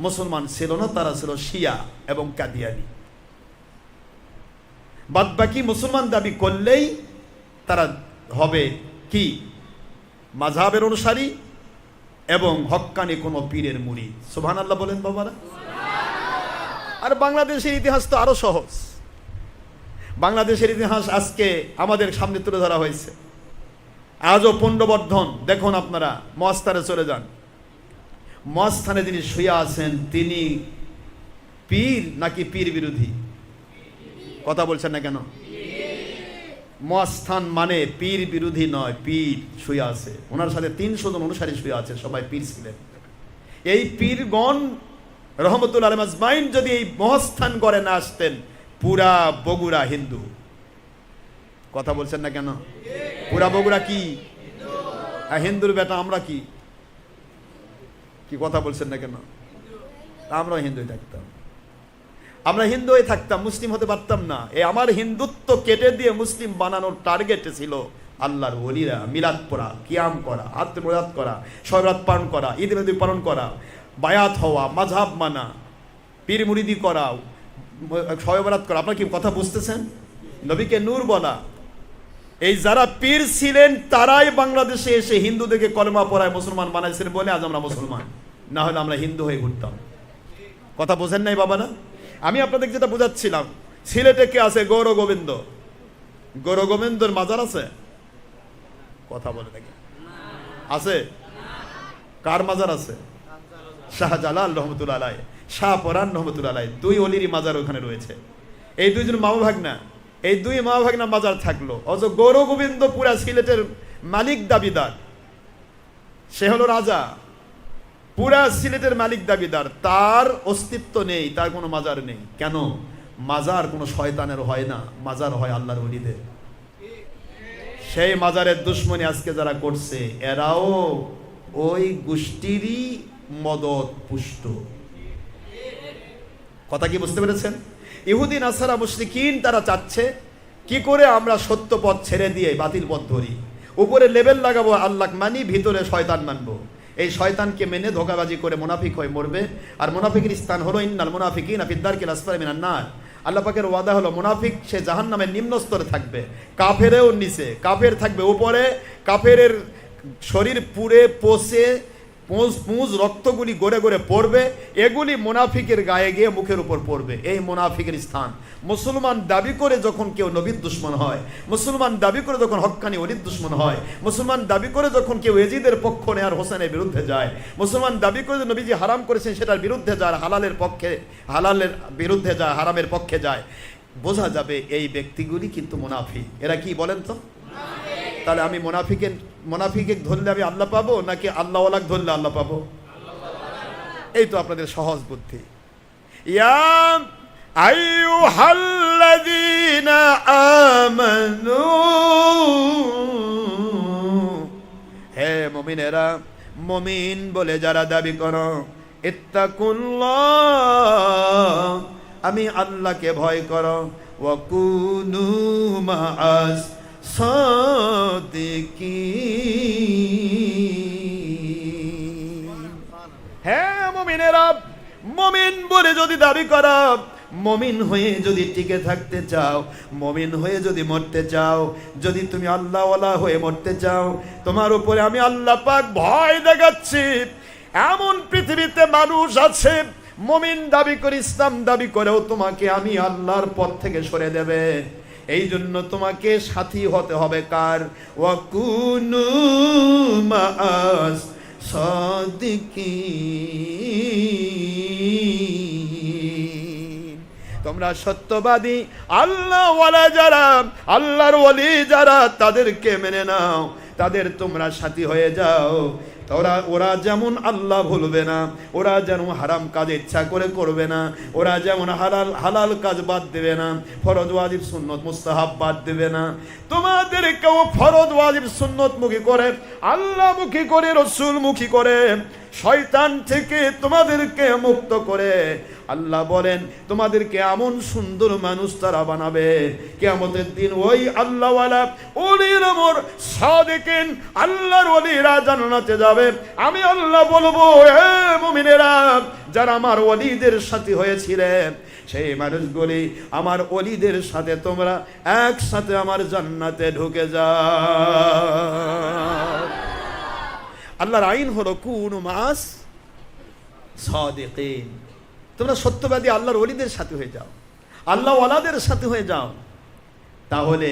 মুসলমান ছিল না, তারা ছিল শিয়া এবং কাদিয়ানি। বাদবাকি মুসলমান দাবি করলেই তারা হবে কি? মাযহাবের অনুসারী এবং হক্কানি কোন পীরের মুরিদ। সুবহানাল্লাহ বলেন বাবারা। আর বাংলাদেশের ইতিহাস তো আরো সহজ। বাংলাদেশের ইতিহাস আজকে আমাদের সামনে তুলে ধরা হয়েছে, আজও পুণ্ডবর্ধন। দেখুন আপনারা মহাস্থানে চলে যান, মহাস্থানে যিনি শুয়ে আছেন তিনি পীর নাকি পীর বিরোধী? কথা বলছেন না কেন? মহাস্থান মানে পীর বিরোধী নয়, পীর শুয়ে আছে, ওনার সাথে 300 জন অনুসারী শুয়ে আছে, সবাই পীর ছিলেন। এই পীরগণ রহমতুল্লাহ আলাইহিম আজমাইন যদি এই মহাস্থান গড়ে না আসতেন, পুরা বগুড়া হিন্দু। কথা বলছেন না কেন? পুরা বগুড়া কি হিন্দুর বেটা? আমরা কি কি কথা বলছেন না কেন? আমরা হিন্দুই থাকতাম, আমরা হিন্দু হয়ে থাকতাম, মুসলিম হতে পারতাম না। এই আমার হিন্দুত্ব কেটে দিয়ে মুসলিম বানানোর টার্গেট ছিল আল্লাহর ওলিরা মিলাদ পড়া, কিয়াম করা, আত্মরাত করা, শরাত পালন করা, ঈদ নদী পালন করা, বায়াত হওয়া, মাযহাব মানা, পীর মুরিদি করা, শবে বরাত করা। আপনারা কি কথা বুঝতেছেন? নবীকে নূর বলা। এই যারা পীর ছিলেন তারাই বাংলাদেশে এসে হিন্দুদেরকে কলেমা পড়ায় মুসলমান বানাইছেন বলে আজ আমরা মুসলমান, না হলে আমরা হিন্দু হয়ে ঘুরতাম। কথা বোঝেন নাই বাবা? না, আমি আপনাদের যেটা বোঝাচ্ছিলাম, সিলেটে কে আছে? গৌর গোবিন্দ। গৌর গোবিন্দর মাজার আছে? কথা বলে দেখে আছে? কার মাজার আছে? শাহজালাল রহমতুল্লাহ আলাইহ, শাহ পরান রহমতুল্লাহ আলাইহ, 2 অলিরই মাজার ওখানে রয়েছে। এই 2 জন মামা ভাগনা, এই 2 মামা ভাগনা মাজার থাকলো, অথচ গৌর গোবিন্দ পুরা সিলেটের মালিক দাবিদার, সে হলো রাজা, পুরা সিলেটের মালিক দাবিদার, তার অস্তিত্ব নেই, তার কোনো মাজার নেই। কেন? মাজার কোনো শয়তানের হয় না, মাজার হয় আল্লাহর ওলিদের। সেই মাজারের দুশ্মনী আজকে যারা করছে, এরাও ওই গোষ্ঠীরই মদত পুষ্ট। কথা কি বুঝতে পেরেছেন? ইহুদি নাসারা মুশরিকিন তারা চাচ্ছে কি করে আমরা সত্য পথ ছেড়ে দিয়ে বাতিল পথ ধরি, উপরে লেবেল লাগাবো আল্লাহ মানি, ভিতরে শয়তান মানবো। এই শয়তানকে মেনে ধোঁকাবাজি করে মুনাফিক হয়ে মরবে। আর মুনাফিকের স্থান হলো ইন্নাল মুনাফিকিনা ফিদ দারকিল আসফালি মিনান নার। আল্লাহ পাকের ওয়াদা হলো মুনাফিক সে জাহান্নামের নিম্ন স্তরে থাকবে, কাফেরেও নিচে, কাফের থাকবে উপরে, কাফেরের শরীর পুড়ে পচে পুঁজ রক্তগুলি গড়ে গড়ে পড়বে, এগুলি মুনাফিকের গায়ে গিয়ে মুখের উপর পড়বে। এই মুনাফিকের স্থান। মুসলমান দাবি করে যখন কেউ নবীর দুশ্মন হয়, মুসলমান দাবি করে যখন হক্কানি ওলির দুশ্মন হয়, মুসলমান দাবি করে যখন কেউ এজিদের পক্ষ নেয় আর হোসেনের বিরুদ্ধে যায়, মুসলমান দাবি করে নবীজি হারাম করেছেন সেটার বিরুদ্ধে যায়, হালালের পক্ষে, হালালের বিরুদ্ধে যায়, হারামের পক্ষে যায়, বোঝা যাবে এই ব্যক্তিগুলি কিন্তু মুনাফিক। এরা কি বলেন তো? তাহলে আমি মুনাফিকে ধরলে আমি আল্লাহ পাবো, নাকি আল্লাহওয়ালাক ধরলে আল্লাহ পাবো? এই তো আপনাদের সহজ বুদ্ধি। ইয়া আইয়ুহাল্লাযীনা আমানু, হে মুমিনেরা, মুমিন বলে যারা দাবি করো, ইত্তাকুল্লাহ, আমি আল্লাহকে ভয় করো, ওয়া কুনু মাআস সাদিকিন। হ্যাঁ মুমিনেরা, মুমিন বলে যদি দাবি করা, মুমিন হয়ে যদি টিকে থাকতে চাও, মুমিন হয়ে যদি মরতে চাও, যদি তুমি আল্লাহওয়ালা হয়ে মরতে চাও, তোমার উপরে আমি আল্লাহ পাক ভয় দেখাচ্ছি। এমন পৃথিবীতে মানুষ আছে মুমিন দাবি করে, ইসলাম দাবি করেও তোমাকে আমি আল্লাহর পথ থেকে সরে দেবে। এই জন্য তোমাকে সাথী হতে হবে কার? ওয়াকুনু মাআস সাদিকিন। তোমরা সত্যবাদী আল্লাহওয়ালা যারা, আল্লাহর ওলি যারা, তাদেরকে মেনে নাও, তাদের তোমরা সাথী হয়ে যাও। ওরা যেমন আল্লাহ ভুলবে না, ওরা যেন হারাম কাজ ইচ্ছা করে করবে না, ওরা যেমন হালাল কাজ বাদ দেবে না, ফরজ ওয়াজিব সুন্নত মুস্তাহাব বাদ দেবে না, তোমাদেরকেও ফরজ ওয়াজিব সুন্নত মুখী করে, আল্লাহ মুখী করে, রসুল মুখী করে, শয়তান থেকে তোমাদেরকে মুক্ত করে আল্লাহ বলেন তোমাদেরকে এমন সুন্দর মানুষ তারা বানাবে, কিয়ামতের দিন ওই আল্লাহওয়ালা ওলির আমর সাদিকিন আল্লাহর ওলিরা জান্নাতে যাবে। আমি আল্লাহ বলবো, হে মুমিনেরা, যারা আমার ওলিদের সাথী হয়েছিলেন, সেই মানুষগুলি আমার ওলিদের সাথে তোমরা একসাথে আমার জান্নাতে ঢুকে যাও। আল্লাহর আইন হলো কুনু মাআস সাদিকিন। তোমরা সত্যবাদী আল্লাহর ওলিদের সাথে হয়ে যাও, আল্লাহ ওয়ালাদের সাথে হয়ে যাও। তাহলে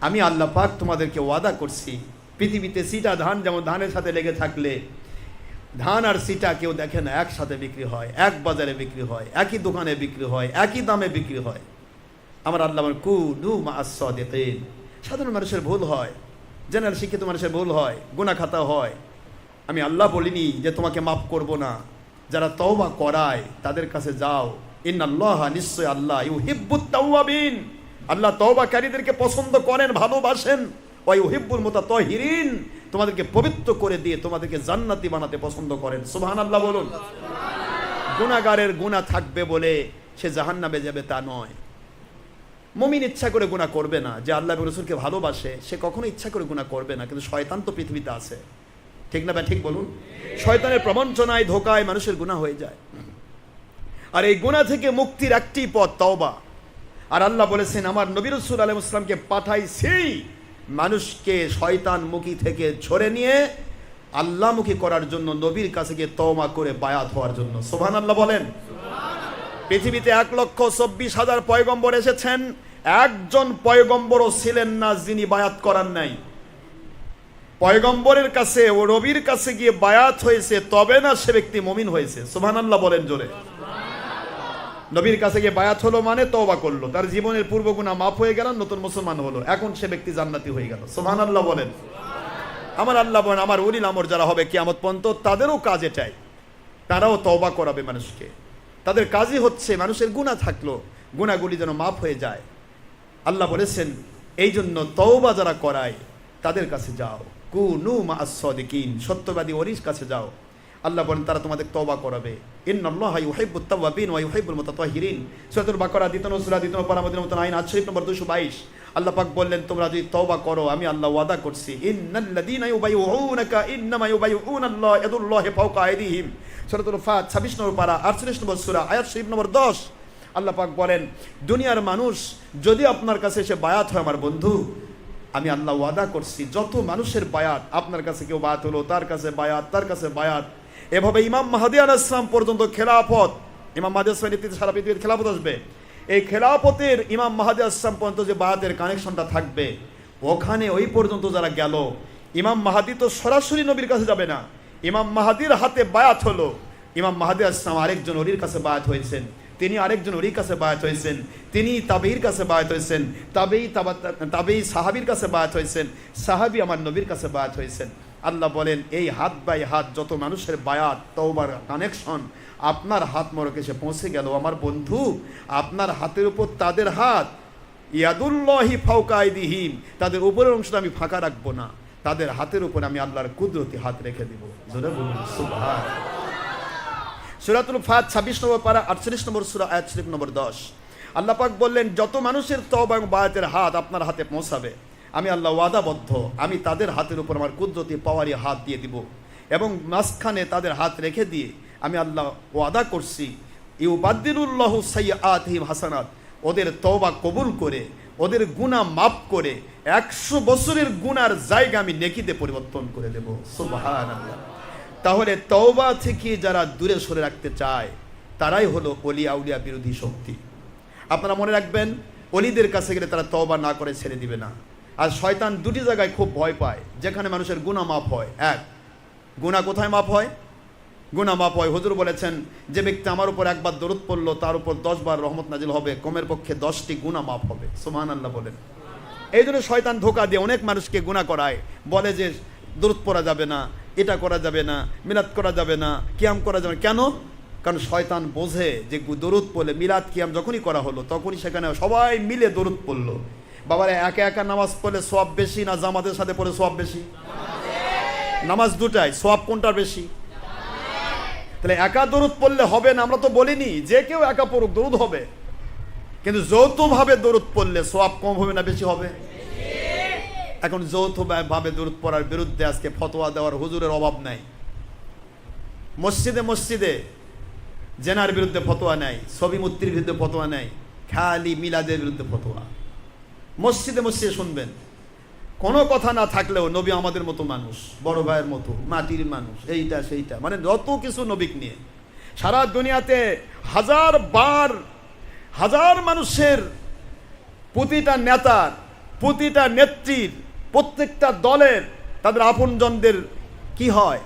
আমি আল্লাহ পাক তোমাদেরকে ওয়াদা করছি, পৃথিবীতে সিটা ধান যেমন ধানের সাথে লেগে থাকলে, ধান আর সিটা কেউ দেখে না, একসাথে বিক্রি হয়, এক বাজারে বিক্রি হয়, একই দোকানে বিক্রি হয়, একই দামে বিক্রি হয়। আমার আল্লাহ কুনু মাআস সাদিকিন, সাধারণ মানুষের ভুল হয়, জেনারেল শিক্ষিত মানুষের ভুল হয়, গুনাহ খাতা হয়। আমি আল্লাহ বলিনি যে তোমাকে মাফ করব না। যারা তওবা করায় তাদের কাছে যাও। ইন্নাল্লাহা, নিশ্চয় আল্লাহ, ইউহিব্বুত তাওয়াবিন, আল্লাহ তওবাকারীদেরকে পছন্দ করেন, ভালোবাসেন। ওয়া ইউহিব্বুল মুতাতাহহিরিন, তোমাদেরকে পবিত্র করে দিয়ে তোমাদেরকে জান্নাতি বানাতে পছন্দ করেন। সুবহানাল্লাহ বলুন। গুনাহগারের গুনাহ থাকবে বলে সে জাহান্নামে যাবে তা নয়। মুমিন ইচ্ছা করে গুনাহ করবে না। যে আল্লাহ এবং রাসূলকে ভালোবাসে সে কখনো ইচ্ছা করে গুনাহ করবে না। কিন্তু শয়তান তো পৃথিবীতে আছে, ঠিক না ভাই? ঠিক বলুন। শয়তানের প্রবঞ্চনায়, ধোকায় মানুষের গুনাহ হয়ে যায়। আর এই গুনাহ থেকে মুক্তির একটি পথ তওবা। আর আল্লাহ বলেছেন আমার নবী রাসূল আলাইহিস সালামকে পাঠাইছি মানুষকে শয়তানমুখী থেকে ছড়ে নিয়ে আল্লাহমুখী করার জন্য, নবীর কাছে গিয়ে তওবা করে বায়াত হওয়ার জন্য। সুবহানাল্লাহ বলেন। পৃথিবীতে 1,24,000 পয়গম্বর এসেছেন, একজন পয়গম্বরও ছিলেন না যিনি বায়াত করার নাই। পয়গম্বরের কাছে ও নবীর কাছে গিয়ে বায়াত হয়েছে, তবে না সে ব্যক্তি মুমিন হয়েছে। সুবহানাল্লাহ বলেন জোরে। নবীর কাছে গিয়ে বায়াত হলো মানে তওবা করলো, তার জীবনের পূর্ব গুনাহ মাফ হয়ে গেল, নতুন মুসলমান হলো, এখন সে ব্যক্তি জান্নাতি হয়ে গেল। সুবহানাল্লাহ বলেন। আমার আল্লাহ বলেন আমার উলিল আমর যারা হবে কিয়ামত পর্যন্ত তাদেরও কাজ এটাই, তারাও তওবা করাবে মানুষকে। তাদের কাজই হচ্ছে মানুষের গুনাহ থাকলো গুনাহগুলি যেন মাফ হয়ে যায়। আল্লাহ বলেছেন এই জন্য তওবা যারা করায় তাদের কাছে যাও, কুনু মা'আস সাদিকিন, সত্যবাদী ওলির কাছে যাও। আল্লাহ বলেন তারা তোমাদের তওবা করাবে। ইন্নাল্লাহা ইউহিব্বুত তাওয়াবিন ওয়া ইউহিব্বুল মুতাতাহহিরিন। সূরাতুল বাকারা 2 সূরা 2 পারা মদিনার মতন আইন 8 নম্বর 222। আল্লাহ পাক বললেন তোমরা যদি তওবা করো আমি আল্লাহ ওয়াদা করছি, ইন্নাল্লাযীনা ইউবাইউনাকা ইন্নামা ইউবাইউনাল্লাহ ইয়াদুল্লাহি ফাওকা আইদিহিম। সূরাতুল ফাত 26 নম্বর পারা 48 নম্বর সূরা আয়াত শরীফ নম্বর 10। আল্লাহ পাক বলেন দুনিয়ার মানুষ যদি আপনার কাছে এসে বায়াত হয় আমার বন্ধু, আমি আল্লাহ ওয়াদা করছি যত মানুষের বায়াত, আপনার কাছে কেউ বায়াত হলো, তার কাছে বায়াত, তার কাছে বায়াত, এভাবে ইমাম মাহদী আলাইহিস সালাম পর্যন্ত খেলাফত, ইমাম মাহদী আলাইহিস সালামের সারা পৃথিবীর খেলাফত আসবে। এই খেলাফতের ইমাম মাহদী আলাইহিস সালাম পর্যন্ত যে বায়াতের কানেকশনটা থাকবে, ওখানে ওই পর্যন্ত যারা গেল, ইমাম মাহদী তো সরাসরি নবীর কাছে যাবে না, ইমাম মাহদীর হাতে বায়াত হলো। ইমাম মাহদী আলাইহিস সালাম আরেকজন ওলির কাছে বায়াত হয়েছেন, তিনি আরেকজন ওলির কাছে বায়াত হয়েছেন, তিনি তাবেঈর কাছে বায়াত হয়েছেন, তাবেঈ সাহাবীর কাছে বায়াত হয়েছেন, সাহাবী আমার নবীর কাছে বায়াত হয়েছেন। আল্লাহ বলেন এই হাত বাই হাত যত মানুষের বায়াত তওবার কানেকশন আপনার হাত মোবারক এসে পৌঁছে গেল আমার বন্ধু, আপনার হাতের উপর তাদের হাত, ইয়াদুল্লাহি ফাওকা আইদিহিম, তাদের উপরের অংশটা আমি ফাঁকা রাখবো না, তাদের হাতের উপর আমি আল্লাহর কুদরতি হাত রেখে দিব। জোরে বলুন সুবহানাল্লাহ। সূরাতুল ফাত 26 নম্বর পারা 48 নম্বর সূরা আয়াত শরীফ নম্বর 10। আল্লাহ পাক বললেন যত মানুষের তওবা এবং বায়াতের হাত আপনার হাতে পৌঁছাবে আমি আল্লাহ ওয়াদাবদ্ধ, আমি তাদের হাতের উপর আমার কুদরতি পাওয়ারি হাত দিয়ে দিব এবং মাঝখানে তাদের হাত রেখে দিয়ে আমি আল্লাহ ওয়াদা করছি ইউবাদদিলুল্লাহু সাইয়্যাতিহিম হাসানাত, ওদের তওবা কবুল করে ওদের গুনাহ মাফ করে 100 বছরের গুনার জায়গা আমি নেকিতে পরিবর্তন করে দেব। সুবহানাল্লাহ। তাহলে তওবা থেকে যারা দূরে সরে রাখতে চায় তারাই হলো ওলি আউলিয়া বিরোধী শক্তি। আপনারা মনে রাখবেন ওলিদের কাছে গেলে তারা তওবা না করে ছেড়ে দিবে না। আর শয়তান দুটি জায়গায় খুব ভয় পায় যেখানে মানুষের গুনাহ মাফ হয়। এক, গুনাহ কোথায় মাফ হয়? গুনাহ মাফ হয়, হুজুর বলেছেন যে ব্যক্তি আমার উপর একবার দরুদ পড়লো তার উপর 10 বার রহমত নাজিল হবে, কমের পক্ষে 10টি গুনাহ মাফ হবে। সুবহানাল্লাহ বলেন। এই জন্য শয়তান ধোঁকা দিয়ে অনেক মানুষকে গুনাহ করায়, বলে যে দরুদ পড়া যাবে না, এটা করা যাবে না, মিলাদ করা যাবে না, কিয়াম করা যাবে না। কেন? কারণ শয়তান বোঝে যে দরুদ পড়লে, মিলাদ কিয়াম যখনই করা হলো তখনই সেখানে সবাই মিলে দরুদ পড়লো। বাবারা একা একা নামাজ পড়লে সওয়াব বেশি না জামাতের সাথে পড়লে সওয়াব বেশি? নামাজ দুটাই, সওয়াব কোনটার বেশি? তাহলে একা দরুদ পড়লে হবে না, আমরা তো বলিনি যে কেউ একা পড়ুক, দরুদ হবে, কিন্তু যৌথভাবে দরুদ পড়লে সওয়াব কম হবে না বেশি হবে? এখন যৌথভাবে দরুদ পড়ার বিরুদ্ধে আজকে ফতোয়া দেওয়ার হুজুরের অভাব নাই। মসজিদে মসজিদে জেনার বিরুদ্ধে ফতোয়া নেয়, ছবি মূর্তির বিরুদ্ধে ফতোয়া নেয়, খালি মিলাদের বিরুদ্ধে ফতোয়া। মসজিদে মসজিদে শুনবেন কোনো কথা না থাকলেও নবী আমাদের মতো মানুষ, বড় ভাইয়ের মতো, মাটির মানুষ, এইটা সেইটা, মানে যত কিছু নবীক নিয়ে সারা দুনিয়াতে হাজার মানুষের, প্রতিটা নেতার, প্রতিটা নেত্রীর, প্রত্যেকটা দলের তাদের আপনজনদের কি হয়?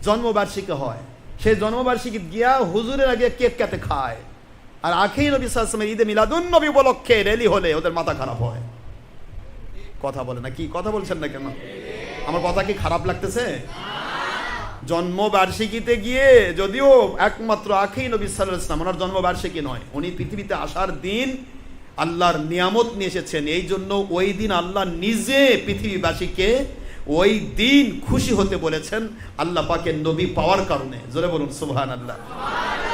জন্মবার্ষিকী হয়। সেই জন্মবার্ষিকী গিয়া হুজুরের আগে কেক কাটে খায়। আর আখির নবী সাল্লাল্লাহু আলাইহি ওয়াসাল্লামের ঈদে মিলাদুন নবী উপলক্ষে র্যালি হলে ওদের মাথা খারাপ হয়। কথা বলে না। কি কথা বলছেন না কেন? আমার কথা কি খারাপ লাগতেছে? জন্মবার্ষিকীতে গিয়ে, যদিও একমাত্র আখেরি নবী সাল্লাল্লাহু আলাইহি ওয়াসাল্লাম, ওনার জন্মবার্ষিকী নয়, উনি পৃথিবীতে আসার দিন আল্লাহর নিয়ামত নিয়ে এসেছেন, এই জন্য ওই দিন আল্লাহ নিজে পৃথিবীবাসীকে ওই দিন খুশি হতে বলেছেন আল্লাহ পাকের নবী পাওয়ার কারণে। জোরে বলুন সুবহানাল্লাহ।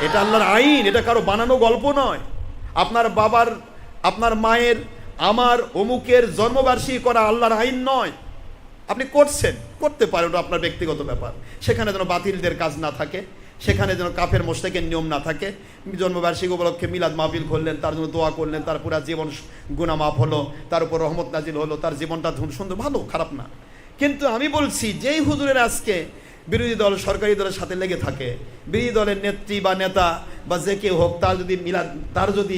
এটা আল্লাহর আইন, এটা কারো বানানো গল্প নয়। আপনার বাবার, আপনার মায়ের, আমার অমুকের জন্মবার্ষিকী করা আল্লাহর আইন নয়। আপনি করছেন, করতে পারেন, ওটা আপনার ব্যক্তিগত ব্যাপার। সেখানে যেন বাতিলদের কাজ না থাকে, সেখানে যেন কাফের মোশরিকের নিয়ম না থাকে। জন্মবার্ষিকী উপলক্ষে মিলাদ মাহফিল করলেন, তার জন্য দোয়া করলেন, তার পুরা জীবন গুনাহ মাফ হলো, তার উপর রহমত নাজিল হলো, তার জীবনটা সুন্দর, ভালো, খারাপ না। কিন্তু আমি বলছি, যেই হুজুরের আজকে বিরোধী দল সরকারি দলের সাথে লেগে থাকে, বিরোধী দলের নেত্রী বা নেতা বা যে কেউ হোক, তার যদি মিলাদ, তার যদি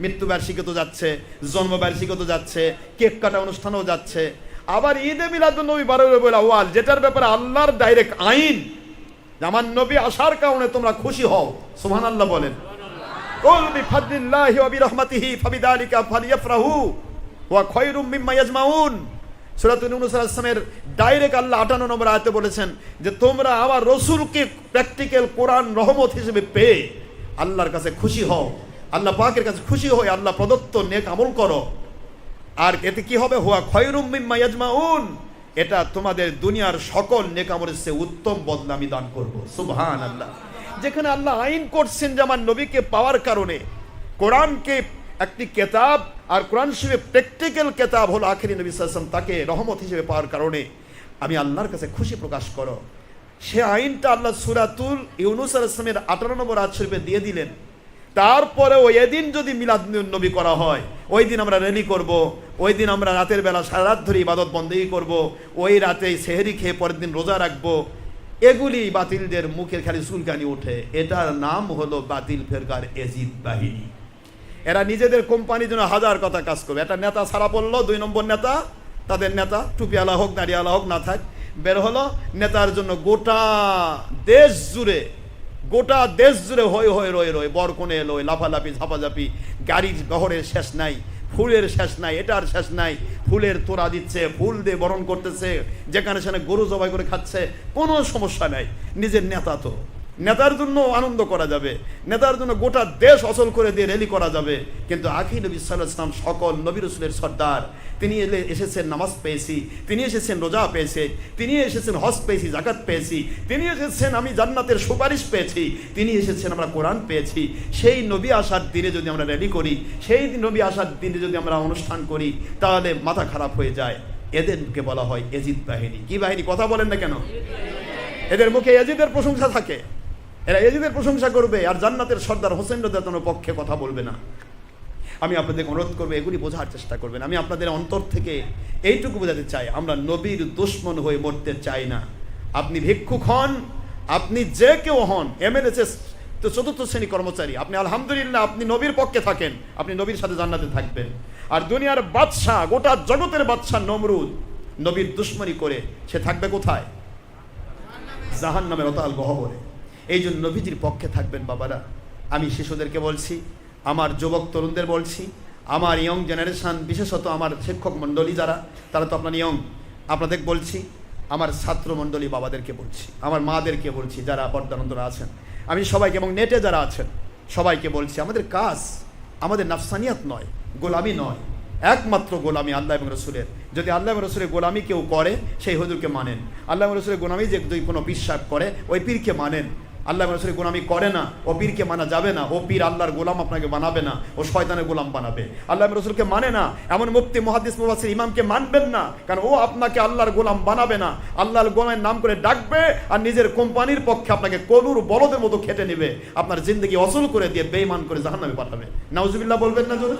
মৃত্যুবার্ষিকী তো যাচ্ছে, জন্মবার্ষিকী তো যাচ্ছে, কেক কাটা অনুষ্ঠানও যাচ্ছে, আবার ঈদে মিলাদুন্নবী 12 রবিউল আউয়াল, যেটার ব্যাপারে আল্লাহর ডাইরেক্ট আইন, আমার নবী আসার কারণে তোমরা খুশি হও। সুবহানাল্লাহ বলেন। কুল বিফাদলিল্লাহি ওয়া বিরহমাতিহি ফাবিযালিকা ফালইফরাহু ওয়া খায়রুম মিম্মা ইয়াজমাউন। সূরা ইউনূস এর ডাইরেক্ট আল্লাহ 58 নম্বর আয়াতে বলেছেন যে তোমরা আমার রাসূলকে প্র্যাকটিক্যাল কোরআন রহমত হিসেবে পেয়ে আল্লাহর কাছে খুশি হও, আল্লাহ পাকের কাছে খুশি হয়ে আল্লাহ প্রদত্ত নেক আমল করো। আর এতে কি হবে? হুয়া খায়রুম মিম্মা ইয়াজমাউন, এটা তোমাদের দুনিয়ার সকল নেক আমলের চেয়ে উত্তম বদলা আমি দান করব। সুবহানাল্লাহ। যেখানে আল্লাহ আইন করছেন যে আমার নবীকে পাওয়ার কারণে, কোরআনকে একটি কিতাব, আর কোরআন শরীফ প্র্যাকটিক্যাল কিতাব হলো আখেরি নবী সাল্লাল্লাহু আলাইহি ওয়াসাল্লাম, তাকে রহমত হিসেবে পাওয়ার কারণে আমি আল্লাহর কাছে খুশি প্রকাশ করো। সে আইনটা আল্লাহ সূরাতুল ইউনূস এর 58 নম্বর আয়াত শরীফে দিয়ে দিলেন। তারপরে ওই দিন যদি মিলাদ নবী করা হয়, ওই দিন আমরা র্যালি করব, ওই দিন আমরা রাতের বেলা সারা রাত ধরে ইবাদত বন্দেগী করব, ওই রাতে সেহরি খেয়ে পরের দিন রোজা রাখবো, এগুলি বাতিলদের মুখের খালি চুলকানি ওঠে। এটার নাম হলো বাতিল ফেরকার এজিদ বাহিনী। এরা নিজেদের কোম্পানির জন্য হাজার কথা কাজ করবে। একটা নেতা ছাড়া পড়লো, 2 নম্বর নেতা, তাদের নেতা টুপিওয়ালা হোক দাড়িওয়ালা হোক না থাক, বের হলো, নেতার জন্য গোটা দেশ জুড়ে হই রয়ে বরকনে এলো, লাফালাফি ঝাপাঝাপি, গাড়ির গহরের শেষ নাই, ফুলের শেষ নাই, এটার শেষ নাই, ফুলের তোড়া দিচ্ছে, ফুল দিয়ে বরণ করতেছে, যেখানে সেখানে গরু জবাই করে খাচ্ছে, কোনো সমস্যা নাই। নিজের নেতা তো, নেতার জন্য আনন্দ করা যাবে, নেতার জন্য গোটা দেশ অচল করে দিয়ে র্যালি করা যাবে। কিন্তু আখেরি নবী সাল্লাল্লাহু আলাইহি ওয়াসাল্লাম সকল নবী রাসূলের সর্দার, তিনি এসেছেন নামাজ পেয়েছি, তিনি এসেছেন রোজা পেয়েছে, তিনি এসেছেন হজ পেয়েছি, যাকাত পেয়েছি, তিনি এসেছেন আমি জান্নাতের সুপারিশ পেয়েছি, তিনি এসেছেন আমরা কোরআন পেয়েছি। সেই নবী আসার দিনে যদি আমরা র্যালি করি, সেই নবী আসার দিনে যদি আমরা অনুষ্ঠান করি, তাহলে মাথা খারাপ হয়ে যায়। এদেরকে বলা হয় এজিদ বাহিনী। কি বাহিনী? কথা বলেন না কেন? এদের মুখে এজিদের প্রশংসা থাকে, এরা এজিদের প্রশংসা করবে, আর জান্নাতের সর্দার হোসেন রাদিয়াল্লাহু পক্ষে কথা বলবে না। আমি আপনাদের অনুরোধ করবো, এগুলি বোঝার চেষ্টা করবেন। আমি আপনাদের অন্তর থেকে এইটুকু বোঝাতে চাই, আমরা নবীর দুশমন হয়ে মরতে চাই না। আপনি ভিক্ষুক হন, আপনি যে কেউ হন, এমএনএসএস তো 4র্থ শ্রেণী কর্মচারী, আপনি আলহামদুলিল্লাহ আপনি নবীর পক্ষে থাকেন, আপনি নবীর সাথে জান্নাতে থাকবেন। আর দুনিয়ার বাদশাহ, গোটা জগতের বাদশাহ নমরুদ নবীর দুশমনি করে সে থাকবে কোথায়? জাহান্নামের অতল গহ্বরে। এই জন্য নবীজির পক্ষে থাকবেন বাবারা। আমি শিশুদেরকে বলছি, আমার যুবক তরুণদের বলছি, আমার ইয়ং জেনারেশন, বিশেষত আমার শিক্ষক মণ্ডলী যারা, তারা তো আপনার ইয়ং, আপনাদের বলছি, আমার ছাত্র মণ্ডলী বাবাদেরকে বলছি, আমার মাদেরকে বলছি, যারা পর্দার অন্তরে আছেন, আমি সবাইকে, এবং নেটে যারা আছেন সবাইকে বলছি, আমাদের কাজ, আমাদের নাফসানিয়াত নয়, গোলামি নয়, একমাত্র গোলামি আল্লাহ এবং রসুলের। যদি আল্লাহ এবং রসুলের গোলামি কেউ করে, সেই হুজুরকে মানেন। আল্লাহ এবং রসুলের গোলামি যদি কোনো বিশ্বাস করে, ওই পীরকে মানেন। আল্লাহ এবং রসুলের গোলামি করে না, ও পীরকে মানা যাবে না। ও পীর আল্লাহর গোলাম আপনাকে বানাবে না, ও শয়তানের গোলাম বানাবে। আল্লাহ এবং রসুলকে মানে না, এমন মুফতি, মুহাদ্দিস, মুফাসসির, ইমামকে মানবেন না, কারণ ও আপনাকে আল্লাহর গোলাম বানাবে না, আল্লাহর গোলামের নাম করে ডাকবে, আর নিজের কোম্পানির পক্ষে আপনাকে কলুর বলদের মতো খেটে নেবে, আপনার জিন্দগি অসল করে দিয়ে বেঈমান করে জাহান্নামে পাঠাবে। নাউজুবিল্লাহ বলবেন না জোরে?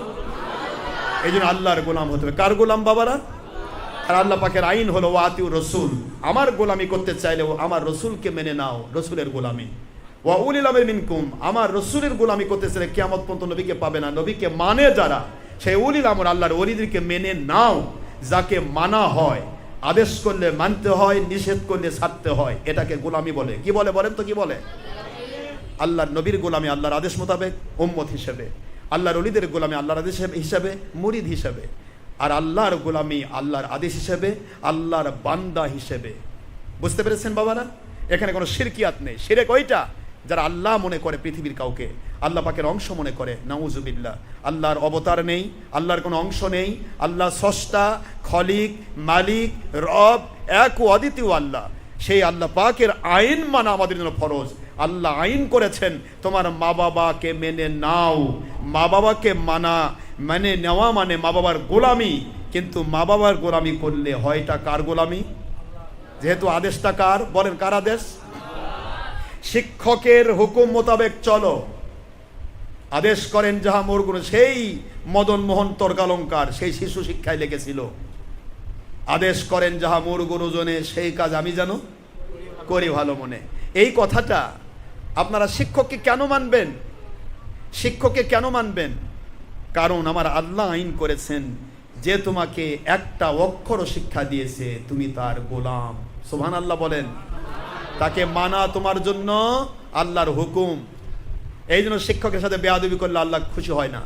এই জন্য আল্লাহর গোলাম হতে হবে। কার গোলাম বাবারা? আর আল্লাহ পাকের আইন হলো ওয়াতিউ রসুল, আমার গোলামি করতে চাইলে আমার রসুলকে মেনে নাও, রসুলের গোলামি। ওয়া উলিল আমরি মিনকুম, আমার রসুলের গোলামি করতে চাইলে কিয়ামত পর্যন্ত নবীকে পাবে না। নবীকে মানে যারা, সেই উলিল আমর, আল্লাহর ওলিদেরকে মেনে নাও। যাকে মানা হয়, আদেশ করলে মানতে হয়, নিষেধ করলে ছাড়তে হয়, এটাকে গোলামি বলে। কি বলে বলেন তো? কি বলে? আল্লাহর নবীর গোলামি আল্লাহর আদেশ মোতাবেক উম্মত হিসেবে, আল্লাহর ওলিদের গোলামি আল্লাহর আদেশ হিসাবে মুরিদ হিসাবে, আর আল্লাহর গোলামি আল্লাহর আদেশ হিসেবে, আল্লাহর বান্দা হিসেবে। বুঝতে পেরেছেন বাবারা? এখানে কোনো শিরকিয়াত নেই। শিরক ওইটা যারা আল্লাহ মনে করে পৃথিবীর কাউকে, আল্লাহ পাকের অংশ মনে করে। নাউজুবিল্লাহ। আল্লাহর অবতার নেই, আল্লাহর কোনো অংশ নেই। আল্লাহ স্রষ্টা, খলিক, মালিক, রব, এক ও অদ্বিতীয় আল্লাহ। সেই আল্লাহ পাকের আইন মানা আমাদের জন্য ফরজ। আল্লাহ আইন করেছেন তোমার মা বাবাকে মেনে নাও। মা বাবাকে মানে নেওয়া মানে মা বাবার গোলামি। কিন্তু মা বাবার গোলামি করলে হয়টা কার গোলামি? যেহেতু আদেশটা কার, বলেন কার আদেশ? শিক্ষকের হুকুম মোতাবেক চলো। আদেশ করেন যাহা মোর গুরু, সেই মদন মোহন তর্কালঙ্কার সেই শিশু শিক্ষায় লেগেছিল। আদেশ করেন যাহা মোর গুরুজনে, সেই কাজ আমি যেন করি ভালো মনে। এই কথাটা আপনারা শিক্ষককে কেন মানবেন? শিক্ষককে কেন মানবেন? কারণ আমার আল্লাহ আইন করেছেন যে তোমাকে একটা অক্ষর শিক্ষা দিয়েছে, তুমি তার গোলাম। সুবহানাল্লাহ বলেন। তাকে মানা তোমার জন্য আল্লাহর হুকুম। এই জন্য শিক্ষকের সাথে বেয়াদবি করলে আল্লাহ খুশি হয় না।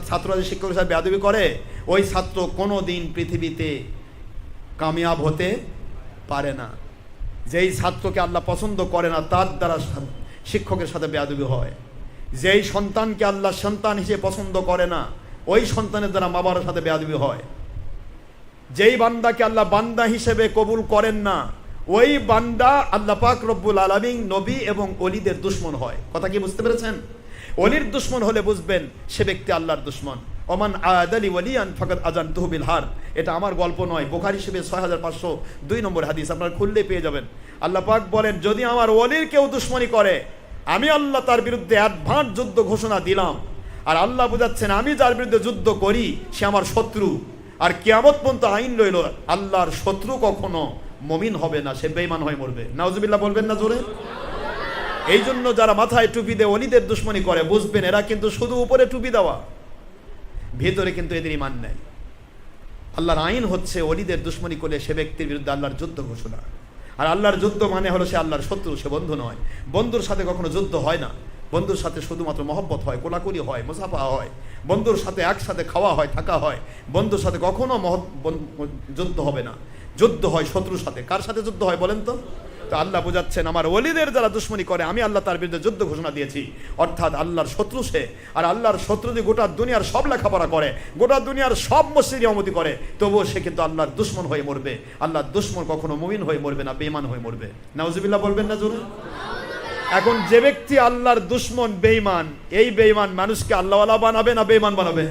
ছাত্ররা যে শিক্ষকের সাথে বেয়াদবি করে, ওই ছাত্র কোনো দিন পৃথিবীতে কামিয়াব হতে পারে না। যেই ছাত্রকে আল্লাহ পছন্দ করে না, তার দ্বারা শিক্ষকের সাথে বেয়াদবি হয়। যেই সন্তানকে আল্লাহ সন্তান হিসেবে পছন্দ করে না, ওই সন্তানের দ্বারা মা বাবার সাথে বেয়াদবি হয়। যেই বান্দাকে আল্লাহ বান্দা হিসেবে কবুল করেন না, ওই বান্দা আল্লাহ পাক রব্বুল আলামিন, নবী এবং ওলিদের দুশমন হয়। কথা কি বুঝতে পেরেছেন? ওলির দুশমন হলে বুঝবেন সে ব্যক্তি আল্লাহর দুশমন। ওমান আদালি ওয়ালিয়ান ফাকাদ আযানতুহু বিল হার। এটা আমার গল্প নয়, বুখারী শরীফে 6502 নম্বর হাদিস, আপনারা খুললে পেয়ে যাবেন। আল্লাহ পাক বলেন, যদি আমার ওলির কেউ দুশমনি করে, আমি আল্লাহ তার বিরুদ্ধে অ্যাডভান্স যুদ্ধ ঘোষণা দিলাম। আর আল্লাহ বুঝাচ্ছেন, আমি যার বিরুদ্ধে যুদ্ধ করি সে আমার শত্রু। আর কিয়ামত পর্যন্ত আইন রইল, আল্লাহর শত্রু কখনো মুমিন হবে না, সে বেঈমান হয়ে মরবে। নাউজুবিল্লাহ বলবেন না জোরে? এই জন্য যারা মাথায় টুপি দিয়ে ওলিদের দুশমনি করে, বুঝবেন এরা কিন্তু শুধু উপরে টুপি দেওয়া, ভেতরে কিন্তু এদের ঈমান নেই। আল্লাহর আইন হচ্ছে ওলিদের দুশমনি করলে সে ব্যক্তির বিরুদ্ধে আল্লাহর যুদ্ধ ঘোষণা। আর আল্লাহর যুদ্ধ মানে হলো সে আল্লাহর শত্রু, সে বন্ধু নয়। বন্ধুর সাথে কখনো যুদ্ধ হয় না। বন্ধুর সাথে শুধুমাত্র মহব্বত হয়, কোলাকুলি হয়, মুসাফা হয়। বন্ধুর সাথে একসাথে খাওয়া হয়, থাকা হয়। বন্ধুর সাথে কখনো যুদ্ধ হবে না। যুদ্ধ হয় শত্রুর সাথে। কার সাথে যুদ্ধ হয় বলেন তো? তো আল্লাহ বোঝাচ্ছেন, আমার ওলিদের যারা দুশমনি করে, আমি আল্লাহ তার বিরুদ্ধে যুদ্ধ ঘোষণা দিয়েছি। অর্থাৎ আল্লাহর শত্রু সে। আর আল্লাহর শত্রু যদি গোটা দুনিয়ার সব লেখাপড়া করে, গোটা দুনিয়ার সব মসজিদে ইমামতি করে, তবুও সে কিন্তু আল্লাহর দুশমন হয়ে মরবে। আল্লাহর দুশমন কখনো মুমিন হয়ে মরবে না, বেঈমান হয়ে মরবে। নাউজুবিল্লাহ বলবেন না জোরে? এখন যে ব্যক্তি আল্লাহর দুশমন, বেঈমান, এই বেঈমান মানুষকে আল্লাহওয়ালা বানাবে না বেঈমান বানাবে?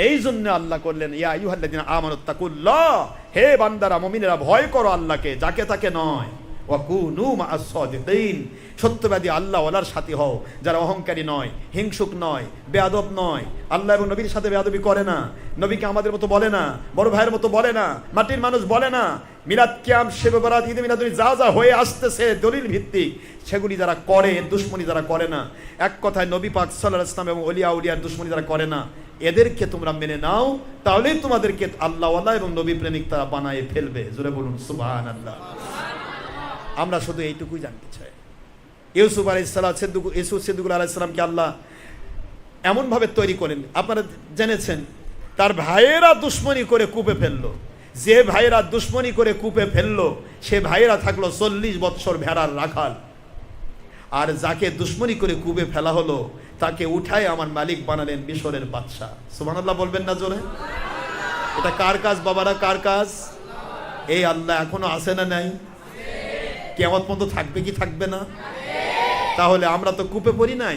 এই জন্য আল্লাহ করলেন, ইয়া আইয়ুহাল্লাযীনা আমানুত্তাকুল্লাহ, হে বান্দারা মুমিনেরা ভয় করো আল্লাহকে, যাকে তাকে নয়। ওয়া কুনু মা'আস সাদিকিন, সত্যবাদী আল্লাহওয়ালার সাথী হও, যারা অহংকারী নয়, হিংসুক নয়, বেয়াদব নয়, আল্লাহ এবং নবীর সাথে বেয়াদবি করে না, নবীকে আমাদের মতো বলে না, বড় ভাইয়ের মতো বলে না, মাটির মানুষ বলে না। মিলাদ, কিয়াম, শবে বরাত, ঈদে মিলাদুন যা যা হয়ে আসতেছে দলিল ভিত্তিক, সেগুলি যারা করে, দুশমনি যারা করে না, এক কথায় নবী পাক সাল্লাল্লাহু আলাইহি ওয়াসাল্লাম এবং ওলিয়া উলিয়ার দুশমনি যারা করে না, এদেরকে তোমরা মেনে নাও, তাহলেই তোমাদেরকে আল্লাহওয়ালা এবং নবী প্রেমিক তারা বানায় ফেলবে। জোরে বলুন সুবহানাল্লাহ। আমরা শুধু এইটুকুই জানতে চাই, ইউসুফ সিদ্দিকুল আলাইহিস সালামকে আল্লাহ এমনভাবে তৈরি করেন, আপনারা জেনেছেন, তার ভাইয়েরা দুশমনি করে কূপে ফেললো। যে ভাইয়েরা দুশমনি করে কূপে ফেললো, সে ভাইয়েরা থাকলো 40 বৎসর ভেড়ার রাখাল। আর যাকে দুশমনি করে কূপে ফেলা হলো, তাকে উঠায় আমার মালিক বানালেন মিশরের বাদশা। সুবহানাল্লাহ বলবেন না জোরে? এটা কার কাজ বাবারা, কার কাজ? এই আল্লাহ এখনো আছে না নাই? কিয়ামত পর্যন্ত থাকবে কি থাকবে না? তাহলে আমরা তো কূপে পড়ি নাই,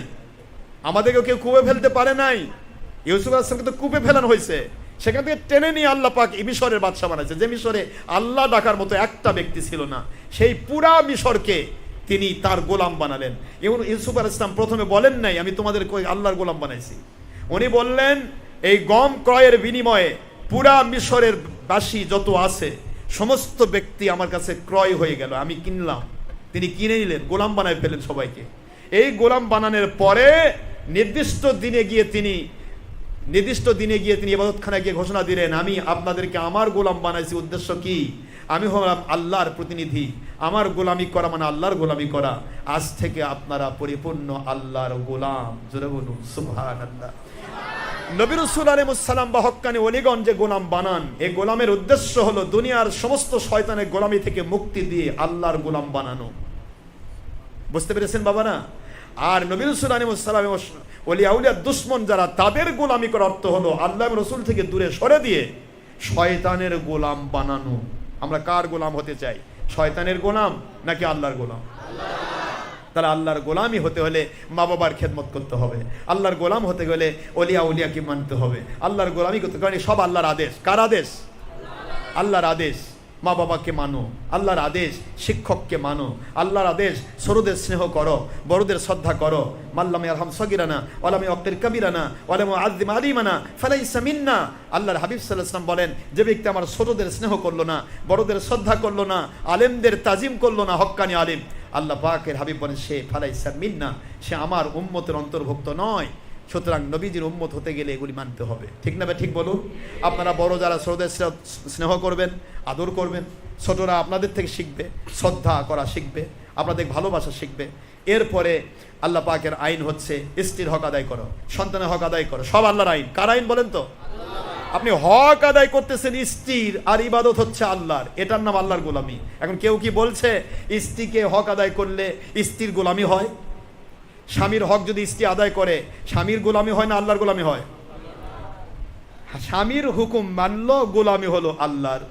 আমাদেরকে কেউ কূপে ফেলতে পারে নাই। ইউসুফ আলাইহিস সালামকে তো কূপে ফেলানো হয়েছে, সেখান থেকে টেনে নিয়ে আল্লাহ পাক মিশরের বাদশা বানাইছে। যে মিশরে আল্লাহ ডাকার মতো একটা ব্যক্তি ছিল না, সেই পুরা মিশরকে তিনি তার গোলাম বানালেন। এবং ইউসুফ আলাইহিস সালাম প্রথমে বলেন নাই আমি তোমাদের আল্লাহর গোলাম বানাইছি। উনি বললেন, এই গম ক্রয়ের বিনিময়ে পুরা মিশরের বাসী যত আছে সমস্ত ব্যক্তি আমার কাছে ক্রয় হয়ে গেল, আমি কিনলাম। তিনি কিনে নিলেন, গোলাম বানায় ফেলেন সবাইকে। এই গোলাম বানানোর পরে নির্দিষ্ট দিনে গিয়ে তিনি ইবাদতখানায় গিয়ে ঘোষণা দিলেন, আমি আপনাদেরকে আমার গোলাম বানাইছি। উদ্দেশ্য কি? আমি হলাম আল্লাহর প্রতিনিধি, আমার গোলামি করা মানে আল্লাহর গোলামি করা। আজ থেকে আপনারা পরিপূর্ণ আল্লাহর গোলাম। জোরে বলুন সুবহানাল্লাহ। নবী রাসূল আলাইহিস সালাম বা হক্কানি ওলিগণ যে গোলাম বানান, এই গোলামের উদ্দেশ্য হলো দুনিয়ার সমস্ত শয়তানের গোলামি থেকে মুক্তি দিয়ে আল্লাহর গোলাম বানানো। বুঝতে পেরেছেন বাবা না? আর নবী রাসূল আলাইহিস সালাম ওলিয়া উলিয়ার দুশমন যারা, তাদের গোলামি করার অর্থ হলো আল্লাহ এবং রাসূল থেকে দূরে সরে দিয়ে শয়তানের গোলাম বানানো। আমরা কার গোলাম হতে চাই? শয়তানের গোলাম নাকি আল্লাহর গোলাম? তাহলে আল্লাহর গোলামি হতে হলে মা বাবার খেদমত করতে হবে, আল্লাহর গোলাম হতে গেলে ওলিয়া উলিয়াকে মানতে হবে, আল্লাহর গোলামি করতে গেলে সব আল্লাহর আদেশ। কার আদেশ? আল্লাহর আদেশ। মা বাবাকে মানো, আল্লাহর আদেশ। শিক্ষককে মানো, আল্লাহর আদেশ। ছোটদের স্নেহ করো, বড়দের শ্রদ্ধা করো। মাল্লাম ইয়ারহাম সগীরানা ওয়ালাম ইয়াক্তির কাবীরানা ওয়ালাম ইউআযযিম আলিমানা ফালাইসা মিন্না। আল্লাহর হাবিব সাল্লাল্লাহু আলাইহি ওয়াসাল্লাম বলেন, যে ব্যক্তি আমার ছোটদের স্নেহ করলো না, বড়দের শ্রদ্ধা করলো না, আলেমদের তাজিম করলো না, হক্কানি আলিম, আল্লাহ পাকের হাবিব বলেন সে ফালাইসা মিন্না, সে আমার উম্মতের অন্তর্ভুক্ত নয়। সুতরাং নবীজির উম্মত হতে গেলে এগুলি মানতে হবে। ঠিক না? ঠিক বলুন। আপনারা বড় যারা ছোটদের স্নেহ করবেন, আদর করবেন, ছোটরা আপনাদের থেকে শিখবে, শ্রদ্ধা করা শিখবে, আপনাদের ভালোবাসা শিখবে। এরপরে আল্লাহ পাকের আইন হচ্ছে স্ত্রীর হক আদায় করো, সন্তানের হক আদায় করো, সব আল্লাহর আইন। কার আইন বলেন তো? আপনি হক আদায় করতেছেন স্ত্রীর, আর ইবাদত হচ্ছে আল্লাহর, এটার নাম আল্লাহর গোলামি। এখন কেউ কি বলছে স্ত্রীকে হক আদায় করলে স্ত্রীর গোলামি হয়? স্বামীর হক যদি স্ত্রী আদায় করে স্বামীর গোলামি হয় না আল্লাহর গোলামি হয়? স্বামীর হুকুম মানলো, গোলামি হলো আল্লাহর।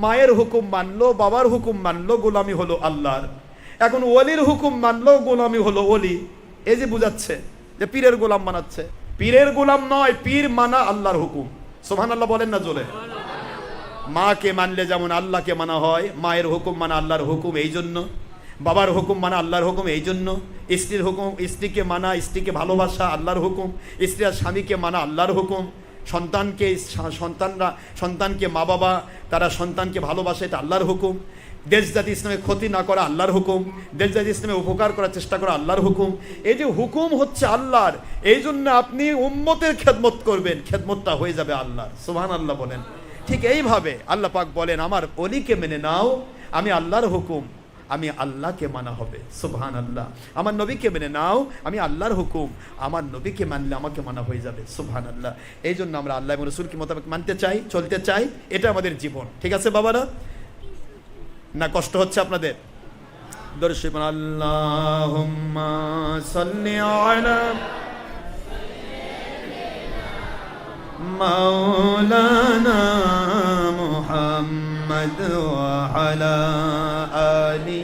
মায়ের হুকুম মানলো, বাবার হুকুম মানলো, গোলামি হলো আল্লাহর। এখন ওলির হুকুম মানলো, গোলামি হলো ওলি। এই যে বুঝাচ্ছে যে পীরের গোলাম বানাচ্ছে। পীরের গোলাম নয়, পীর মানা আল্লাহর হুকুম। সুবহানাল্লাহ বলেন না জোরে? মাকে মানলে যেমন আল্লাহকে মানা হয়, মায়ের হুকুম মানা আল্লাহর হুকুম এই জন্য, বাবার হুকুম মানা আল্লাহর হুকুম এই জন্য, স্ত্রীর হুকুম, স্ত্রীকে মানা, স্ত্রীকে ভালোবাসা আল্লাহর হুকুম, স্ত্রী আর স্বামীকে মানা আল্লাহর হুকুম, সন্তানকে মা বাবা তারা সন্তানকে ভালোবাসে, এটা আল্লাহর হুকুম, দেশ জাতি ইসলামের ক্ষতি না করা আল্লাহর হুকুম, দেশ জাতি ইসলামের উপকার করার চেষ্টা করা আল্লাহর হুকুম। এই যে হুকুম হচ্ছে আল্লাহর, এই জন্য আপনি উম্মতের খেদমত করবেন, খেদমতটা হয়ে যাবে আল্লাহর। সুবহানাল্লাহ বলেন। ঠিক এইভাবে আল্লাহ পাক বলেন, আমার ওলিকে মেনে নাও, আমি আল্লাহর হুকুম, আমি আল্লাহকে মানা হবে। সুবহানাল্লাহ। আমার নবীকে মেনে নাও, আমি আল্লাহর হুকুম, আমার নবীকে মানলে আমাকে মানা হয়ে যাবে। সুবহানাল্লাহ। এই জন্য আমরা আল্লাহ এবং রাসূলকে মোতাবেক মানতে চাই, চলতে চাই, এটা আমাদের জীবন। ঠিক আছে বাবারা? না কষ্ট হচ্ছে আপনাদের? দর্শক আল্লাহুম্মা সাল্লি আলা মাওলানা মুহাম্মদ ওয়া আলা আলি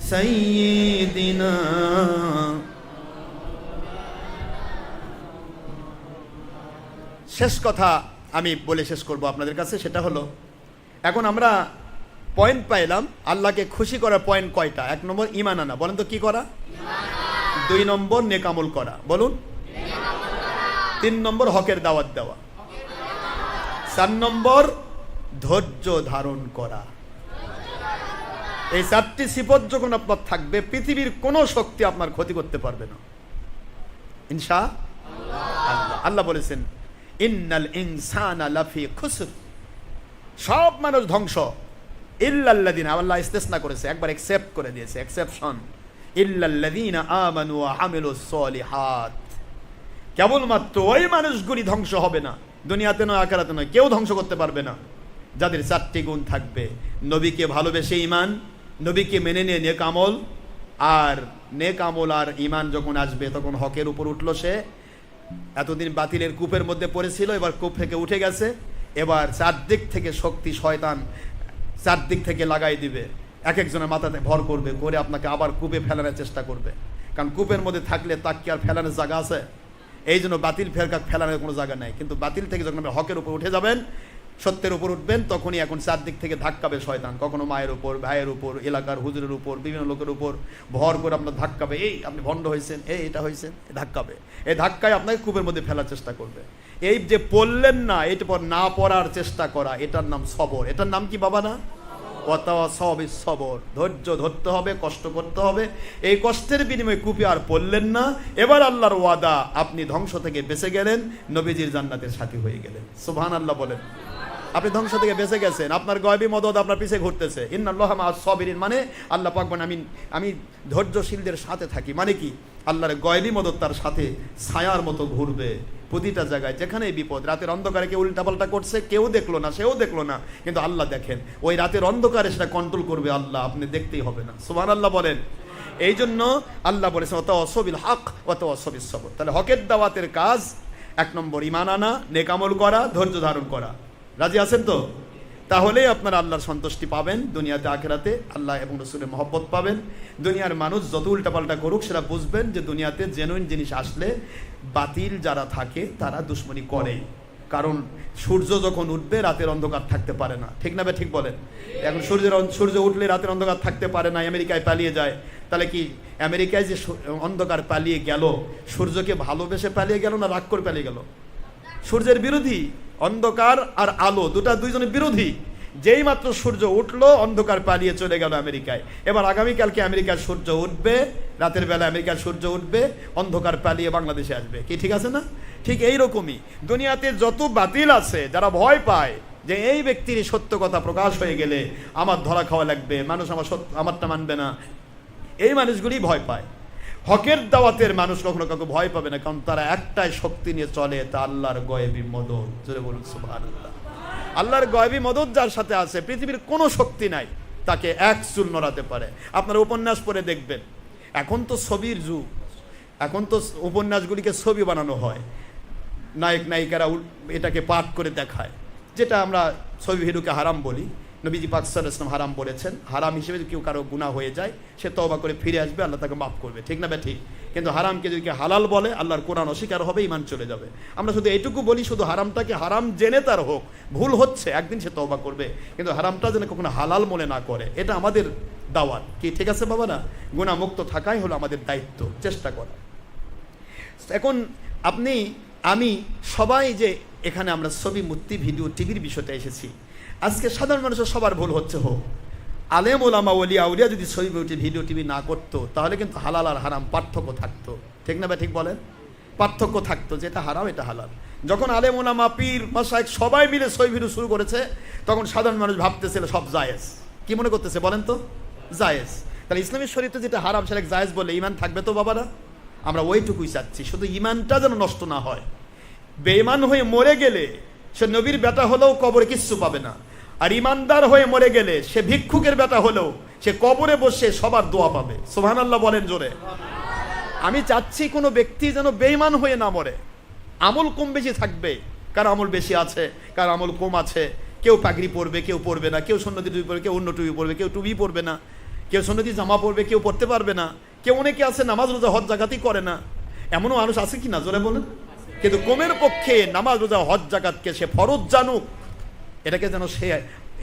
সাইয়্যিদিনা। শেষ কথা আমি বলে শেষ করব আপনাদের কাছে, সেটা হলো এখন আমরা পয়েন্ট পাইলাম আল্লাহকে খুশি করার পয়েন্ট কয়টা? 1 নম্বর ঈমান আনা। বলেন তো কি করা? 2 নম্বর নেক আমল করা। বলুন। 3 নম্বর হকের দাওয়াত দেওয়া। 4 নম্বর ধৈর্য ধারণ করা। এই 4টি সিফত যখন আপনার থাকবে, পৃথিবীর কোনো শক্তি আপনার ক্ষতি করতে পারবে না ইনশাআল্লাহ। আল্লাহ বলেছেন ইন্নাল ইনসানা লাফি খুসর, সব মানুষ ধ্বংস, ইল্লাল্লাযিনা, আল্লাহ ইস্তেসনা করেছে, একবার অ্যাকসেপ্ট করে দিয়েছে, এক্সেপশন, ইল্লাল্লাযিনা আমানু ওয়া আমিলুস সলিহাত, কেবলমাত্র ওই মানুষগুলি ধ্বংস হবে না, দুনিয়াতে নয় আখিরাতে নয়, কেউ ধ্বংস করতে পারবে না যাদের 4টি গুণ থাকবে। নবীকে ভালোবেসে ঈমান, নবীকে মেনে নিয়ে নেক আমল, আর নেক আমল আর ঈমান যখন আসবে তখন হকের উপর উঠলো সে। এতদিন বাতিলের কূপের মধ্যে পড়েছিল, এবার কূপ থেকে উঠে গেছে, এবার 4 দিক থেকে শক্তি শয়তান 4 দিক থেকে লাগাই দিবে, এক একজনের মাথাতে ভর করবে, করে আপনাকে আবার কূপে ফেলানোর চেষ্টা করবে। কারণ কূপের মধ্যে থাকলে তাকে কি আর ফেলানোর জায়গা আছে? এই জন্য বাতিল ফেরকা ফেলানোর কোনো জায়গা নেই। কিন্তু বাতিল থেকে যখন আপনি হকের উপর উঠে যাবেন, সত্যের উপর উঠবেন, তখনই এখন 4 দিক থেকে ধাক্কাবে শয়তান। কখনো মায়ের উপর, ভাইয়ের উপর, এলাকার হুজুরের উপর, বিভিন্ন লোকের উপর ভর করে আপনার ধাক্কাবে, এই আপনি ভণ্ড হয়েছেন, এই এটা হয়েছেন, ধাক্কাবে। এই ধাক্কায় আপনাকে কূপের মধ্যে ফেলার চেষ্টা করবে। এই যে পড়লেন না, এটা পর না পড়ার চেষ্টা করা, এটার নাম সবর। এটার নাম কি বাবা না? সবর। ধৈর্য ধরতে হবে, কষ্ট করতে হবে। এই কষ্টের বিনিময়ে কূপে আর পড়লেন না, এবার আল্লাহর ওয়াদা, আপনি ধ্বংস থেকে বেঁচে গেলেন, নবীজির জান্নাতের সাথী হয়ে গেলেন। সুবহানাল্লাহ বলেন। আপনি ধ্বংস থেকে বেঁচে গেছেন, আপনার গয়বী মদদ আপনার পিছে ঘুরতেছে। ইন্নাল্লাহা মা'আস সাবিরিন, মানে আল্লাহ পাক বলেন আমি ধৈর্যশীলদের সাথে থাকি। মানে কি? আল্লাহর গয়বী মদত তার সাথে ছায়ার মতো ঘুরবে প্রতিটা জায়গায়, যেখানেই বিপদ। রাতের অন্ধকারে কেউ উল্টাপাল্টা করছে, কেউ দেখলো না, সেও দেখলো না, কিন্তু আল্লাহ দেখেন। ওই রাতের অন্ধকারে সেটা কন্ট্রোল করবে আল্লাহ, আপনি দেখতেই হবে না। সুবহানাল্লাহ বলেন। এই জন্য আল্লাহ বলেছেন ওয়াতাওয়াসাবিল হক ওয়াতাওয়াসাবিস সবর। তাহলে হকের দাওয়াতের কাজ 1 নম্বর ঈমান আনা, নেক আমল করা, ধৈর্য ধারণ করা। রাজি আছেন তো? তাহলেই আপনারা আল্লাহর সন্তুষ্টি পাবেন দুনিয়াতে আখিরাতে, আল্লাহ এবং রাসূলের মহব্বত পাবেন। দুনিয়ার মানুষ যত উল্টাপাল্টা করুক, সেটা বুঝবেন যে দুনিয়াতে জেনুইন জিনিস আসলে বাতিল যারা থাকে তারা দুশ্মনী করে। কারণ সূর্য যখন উঠবে রাতের অন্ধকার থাকতে পারে না, ঠিক না বে ঠিক বলেন? এখন সূর্য উঠলে রাতের অন্ধকার থাকতে পারে না, আমেরিকায় পালিয়ে যায়। তাহলে কি আমেরিকায় যে অন্ধকার পালিয়ে গেল, সূর্যকে ভালোবেসে পালিয়ে গেল না রাগ করে পালিয়ে গেল? সূর্যের বিরোধী অন্ধকার আর আলো, দুইজনের বিরোধী। যেই মাত্র সূর্য উঠলো, অন্ধকার পালিয়ে চলে গেল আমেরিকায়। এবার আগামীকালকে আমেরিকার সূর্য উঠবে, রাতের বেলা আমেরিকার সূর্য উঠবে, অন্ধকার পালিয়ে বাংলাদেশে আসবে। কি ঠিক আছে না? ঠিক এইরকমই দুনিয়াতে যত বাতিল আছে, যারা ভয় পায় যে এই ব্যক্তির সত্য কথা প্রকাশ হয়ে গেলে আমার ধরা খাওয়া লাগবে, মানুষ আমারটা মানবে না, এই মানুষগুলি ভয় পায়। হকের দাওয়াতের মানুষ কখনো কাউকে ভয় পাবে না, কারণ তারা একটাই শক্তি নিয়ে চলে, তা আল্লাহর গয়বী মদদ। জোরে বলুন সুবহানাল্লাহ। আল্লাহর গয়বী মদদ যার সাথে আছে, পৃথিবীর কোনো শক্তি নাই তাকে এক চুল নড়াতে পারে। আপনারা উপন্যাস পড়ে দেখবেন, এখন তো ছবির যুগ, এখন তো উপন্যাসগুলিকে ছবি বানানো হয়, নায়ক নায়িকারা এটাকে পাঠ করে দেখায়, যেটা আমরা ছবি ভিডিওকে হারাম বলি। নবীজি পাক সাল্লাল্লাহু আলাইহি ওয়াসাল্লাম হারাম বলেছেন। হারাম হিসেবে যদি কেউ কারো গুনাহ হয়ে যায়, সে তওবা করে ফিরে আসবে, আল্লাহ তাকে মাফ করবে, ঠিক না ঠিক? কিন্তু হারামকে যদি কেউ হালাল বলে, আল্লাহর কোরআন অস্বীকার হবে, ঈমান চলে যাবে। আমরা শুধু এইটুকু বলি, শুধু হারামটাকে হারাম জেনে তার হোক, ভুল হচ্ছে, একদিন সে তওবা করবে, কিন্তু হারামটা যেন কখনো হালাল মনে না করে। এটা আমাদের দাওয়াত। কি ঠিক আছে বাবা? না, গুনাহ মুক্ত থাকাই হলো আমাদের দায়িত্ব, চেষ্টা করা। এখন আপনি আমি সবাই যে এখানে আমরা ছবি, মূর্তি, ভিডিও, টিভির বিষয়টা এসেছি, আজকে সাধারণ মানুষের সবার ভুল হচ্ছে। হোক আলেম ওলামা ওলিয়া আউলিয়া যদি ছবি, ভিডিও, টিভি না করতো, তাহলে কিন্তু হালাল আর হারাম পার্থক্য থাকতো, ঠিক না? ঠিক বলেন? পার্থক্য থাকতো, যে এটা হারাম এটা হালাল। যখন আলেম ওলামা, পীর, মাশায়েখ সবাই মিলে ছবি ভিডিও শুরু করেছে, তখন সাধারণ মানুষ ভাবতেছিল সব জায়েজ। কি মনে করতেছে বলেন তো? জায়েজ। তাহলে ইসলামের শরীয়তে যেটা হারাম সেটা জায়েজ বলে ঈমান থাকবে তো বাবারা? আমরা ওইটুকুই চাচ্ছি, শুধু ঈমানটা যেন নষ্ট না হয়। বেঈমান হয়ে মরে গেলে সে নবীর বেটা হলেও কবরে কিচ্ছু পাবে না, আর ইমানদার হয়ে মরে গেলে সে ভিক্ষুকের বেটা হলেও সে কবরে বসে সবার দোয়া পাবে। সুবহানাল্লাহ বলেন জোরে। আমি চাচ্ছি কোনো ব্যক্তি যেন বেঈমান হয়ে না মরে। আমল কম বেশি থাকবে, কার আমল বেশি আছে, কার আমল কম আছে। কেউ পাগড়ি পরবে, কেউ পরবে না, কেউ সুন্নতি টুপি পরবে, কেউ অন্য টুপি পরবে, কেউ টুপি পরবে না, কেউ সুন্নতি জামা পরবে, কেউ পরতে পারবে না, কেউ অনেকে আছে নামাজ রোজা হজ জাকাতই করে না। এমনও মানুষ আছে কি না জোরে বলেন? কিন্তু কমের পক্ষে নামাজ রোজা হজ জাকাতকে সে ফরজ জানুক, এটাকে যেন সে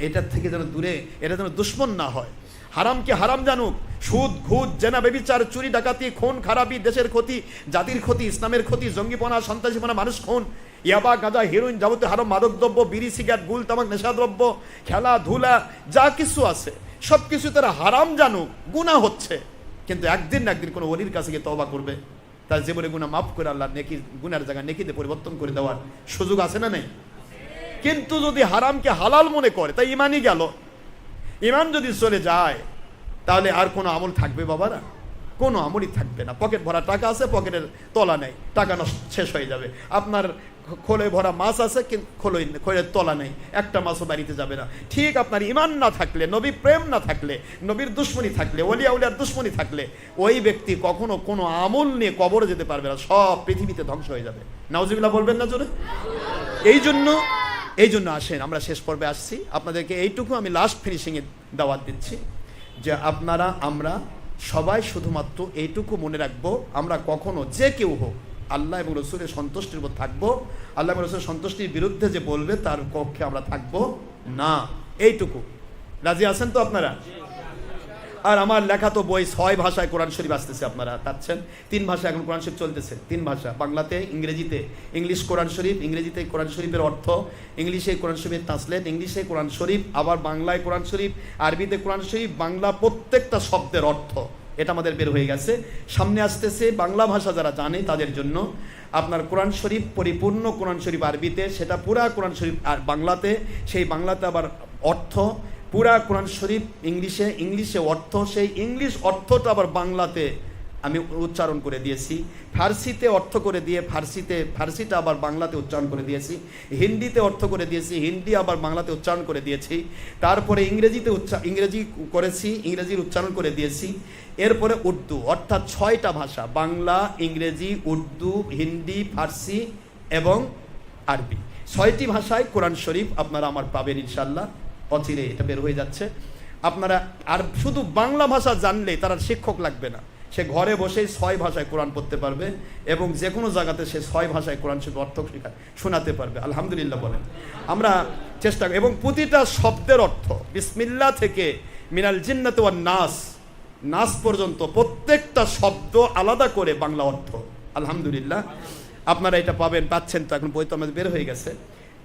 এটার থেকে যেন দূরে, এটা যেন দুশ্মন না হয়। হারামকে হারাম জানুক, সুদ, ঘুষ, জেনা, ব্যভিচার, চুরি, ডাকাতি, খুন খারাপি, দেশের ক্ষতি, জাতির ক্ষতি, ইসলামের ক্ষতি, জঙ্গিপনা, সন্ত্রাসীপনা, মানুষ খুন, ইয়াবা, গাঁজা, হেরোইন, যাবতীয় হারাম মাদক দ্রব্য, বিড়ি, সিগারেট, গুল, তামাক, নেশাদ্রব্য, খেলাধুলা, যা কিছু আছে সব কিছু তারা হারাম জানুক, গুনাহ হচ্ছে। কিন্তু একদিন না একদিন কোনো ওলির কাছে গিয়ে তওবা করবে, তার জীবনে গুনাহ মাফ করে আল্লাহ নেকি, গুনার জায়গা নেকিতে পরিবর্তন করে দেওয়ার সুযোগ আছে না নেই? কিন্তু যদি হারামকে হালাল মনে করে, তাই ইমানই গেল। ইমান যদি চলে যায়, তাহলে আর কোনো আমল থাকবে বাবারা? কোনো আমলই থাকবে না। পকেট ভরা টাকা আছে, পকেটের তলা নেই, টাকা শেষ হয়ে যাবে। আপনার খোলে ভরা মাছ আছে, কিন্তু খোলের তলা নেই, একটা মাছও বাড়িতে যাবে না। ঠিক আপনার ইমান না থাকলে, নবী প্রেম না থাকলে, নবীর দুশ্মনী থাকলে, ওলিয়া উলিয়ার দুশ্মনী থাকলে, ওই ব্যক্তি কখনো কোনো আমল নিয়ে কবরে যেতে পারবে না, সব পৃথিবীতে ধ্বংস হয়ে যাবে। নাউজুবিল্লাহ বলবেন না জোরে? এই জন্য আসেন, আমরা শেষ পর্বে আসছি। আপনাদেরকে এইটুকু আমি লাস্ট ফিনিশিংয়ে দাওয়াত দিচ্ছি যে আমরা সবাই শুধুমাত্র এইটুকু মনে রাখবো, আমরা কখনো যে কেউ হোক আল্লাহ এবং রসুলের সন্তুষ্টির উপর থাকবো। আল্লাহ এবং রসুলের সন্তুষ্টির বিরুদ্ধে যে বলবে তার পক্ষে আমরা থাকবো না। এইটুকু রাজি আছেন তো আপনারা? আর আমার লেখা তো বই 6 ভাষায় কোরআন শরীফ আসতেছে, আপনারা পাচ্ছেন। 3 ভাষা এখন কোরআন শরীফ চলতেছে, 3 ভাষা, বাংলাতে, ইংরেজিতে। ইংলিশ কোরআন শরীফ, ইংরেজিতে কোরআন শরীফের অর্থ, ইংলিশে কোরআন শরীফের ট্রান্সলেট, ইংলিশে কোরআন শরীফ, আবার বাংলায় কোরআন শরীফ, আরবিতে কোরআন শরীফ, বাংলা প্রত্যেকটা শব্দের অর্থ, এটা আমাদের বের হয়ে গেছে। সামনে আসতেছে বাংলা ভাষা যারা জানে তাদের জন্য আপনার কোরআন শরীফ, পরিপূর্ণ কোরআন শরীফ আরবিতে, সেটা পুরা কোরআন শরীফ আর বাংলাতে, সেই বাংলাতে আবার অর্থ, পুরা কোরআন শরীফ ইংলিশে, ইংলিশে অর্থ, সেই ইংলিশ অর্থটা আবার বাংলাতে আমি উচ্চারণ করে দিয়েছি, ফার্সিতে অর্থ করে দিয়ে ফার্সিটা আবার বাংলাতে উচ্চারণ করে দিয়েছি, হিন্দিতে অর্থ করে দিয়েছি, হিন্দি আবার বাংলাতে উচ্চারণ করে দিয়েছি, তারপরে ইংরেজি করেছি, ইংরেজির উচ্চারণ করে দিয়েছি, এরপরে উর্দু, অর্থাৎ 6টা ভাষা, বাংলা, ইংরেজি, উর্দু, হিন্দি, ফার্সি এবং আরবি, 6টি ভাষায় কোরআন শরীফ আপনারা আমার পাবেন ইনশাল্লাহ। অচিরে এটা বের হয়ে যাচ্ছে। আপনারা আর শুধু বাংলা ভাষা জানলে তার আর শিক্ষক লাগবে না, সে ঘরে বসেই 6 ভাষায় কোরআন পড়তে পারবে এবং যে কোনো জায়গাতে সে 6 ভাষায় কোরআন শরীফ অর্থ শোনাতে পারবে। আলহামদুলিল্লাহ বলেন। আমরা চেষ্টা করি এবং প্রতিটা শব্দের অর্থ বিসমিল্লাহ থেকে মিনাল জিন্নাতি ওয়ান নাস পর্যন্ত প্রত্যেকটা শব্দ আলাদা করে বাংলা অর্থ। আলহামদুলিল্লাহ আপনারা এটা পাচ্ছেন। তো এখন বই তো আমাদের বের হয়ে গেছে।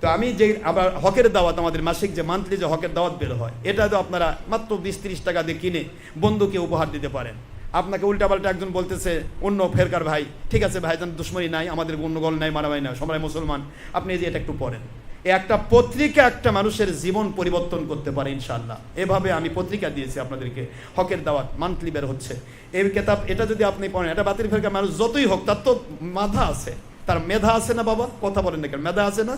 তো আমি যে আবার হকের দাওয়াত, আমাদের মাসিক যে মান্থলি যে হকের দাওয়াত বের হয়, এটা তো আপনারা মাত্র 20-30 টাকা দিয়ে কিনে বন্ধুকে উপহার দিতে পারেন। আপনাকে উল্টাপাল্টা একজন বলতেছে অন্য ফেরকার ভাই, ঠিক আছে ভাইজান, দুশ্মনী নাই, আমাদের গণ্ডগোল নাই, মারামারি নাই, সবাই মুসলমান, আপনি এই যে এটা একটু পড়েন। একটা পত্রিকা একটা মানুষের জীবন পরিবর্তন করতে পারে ইনশাআল্লাহ। এভাবে আমি পত্রিকা দিয়েছি আপনাদেরকে, হকের দাওয়াত মান্থলি বের হচ্ছে এই কিতাব। এটা যদি আপনি পড়েন, এটা বাতিল ফেরকার মানুষ যতই হোক তার তো মেধা আছে, তার মেধা আছে না বাবা, কথা বলেন না কেন, মেধা আছে না?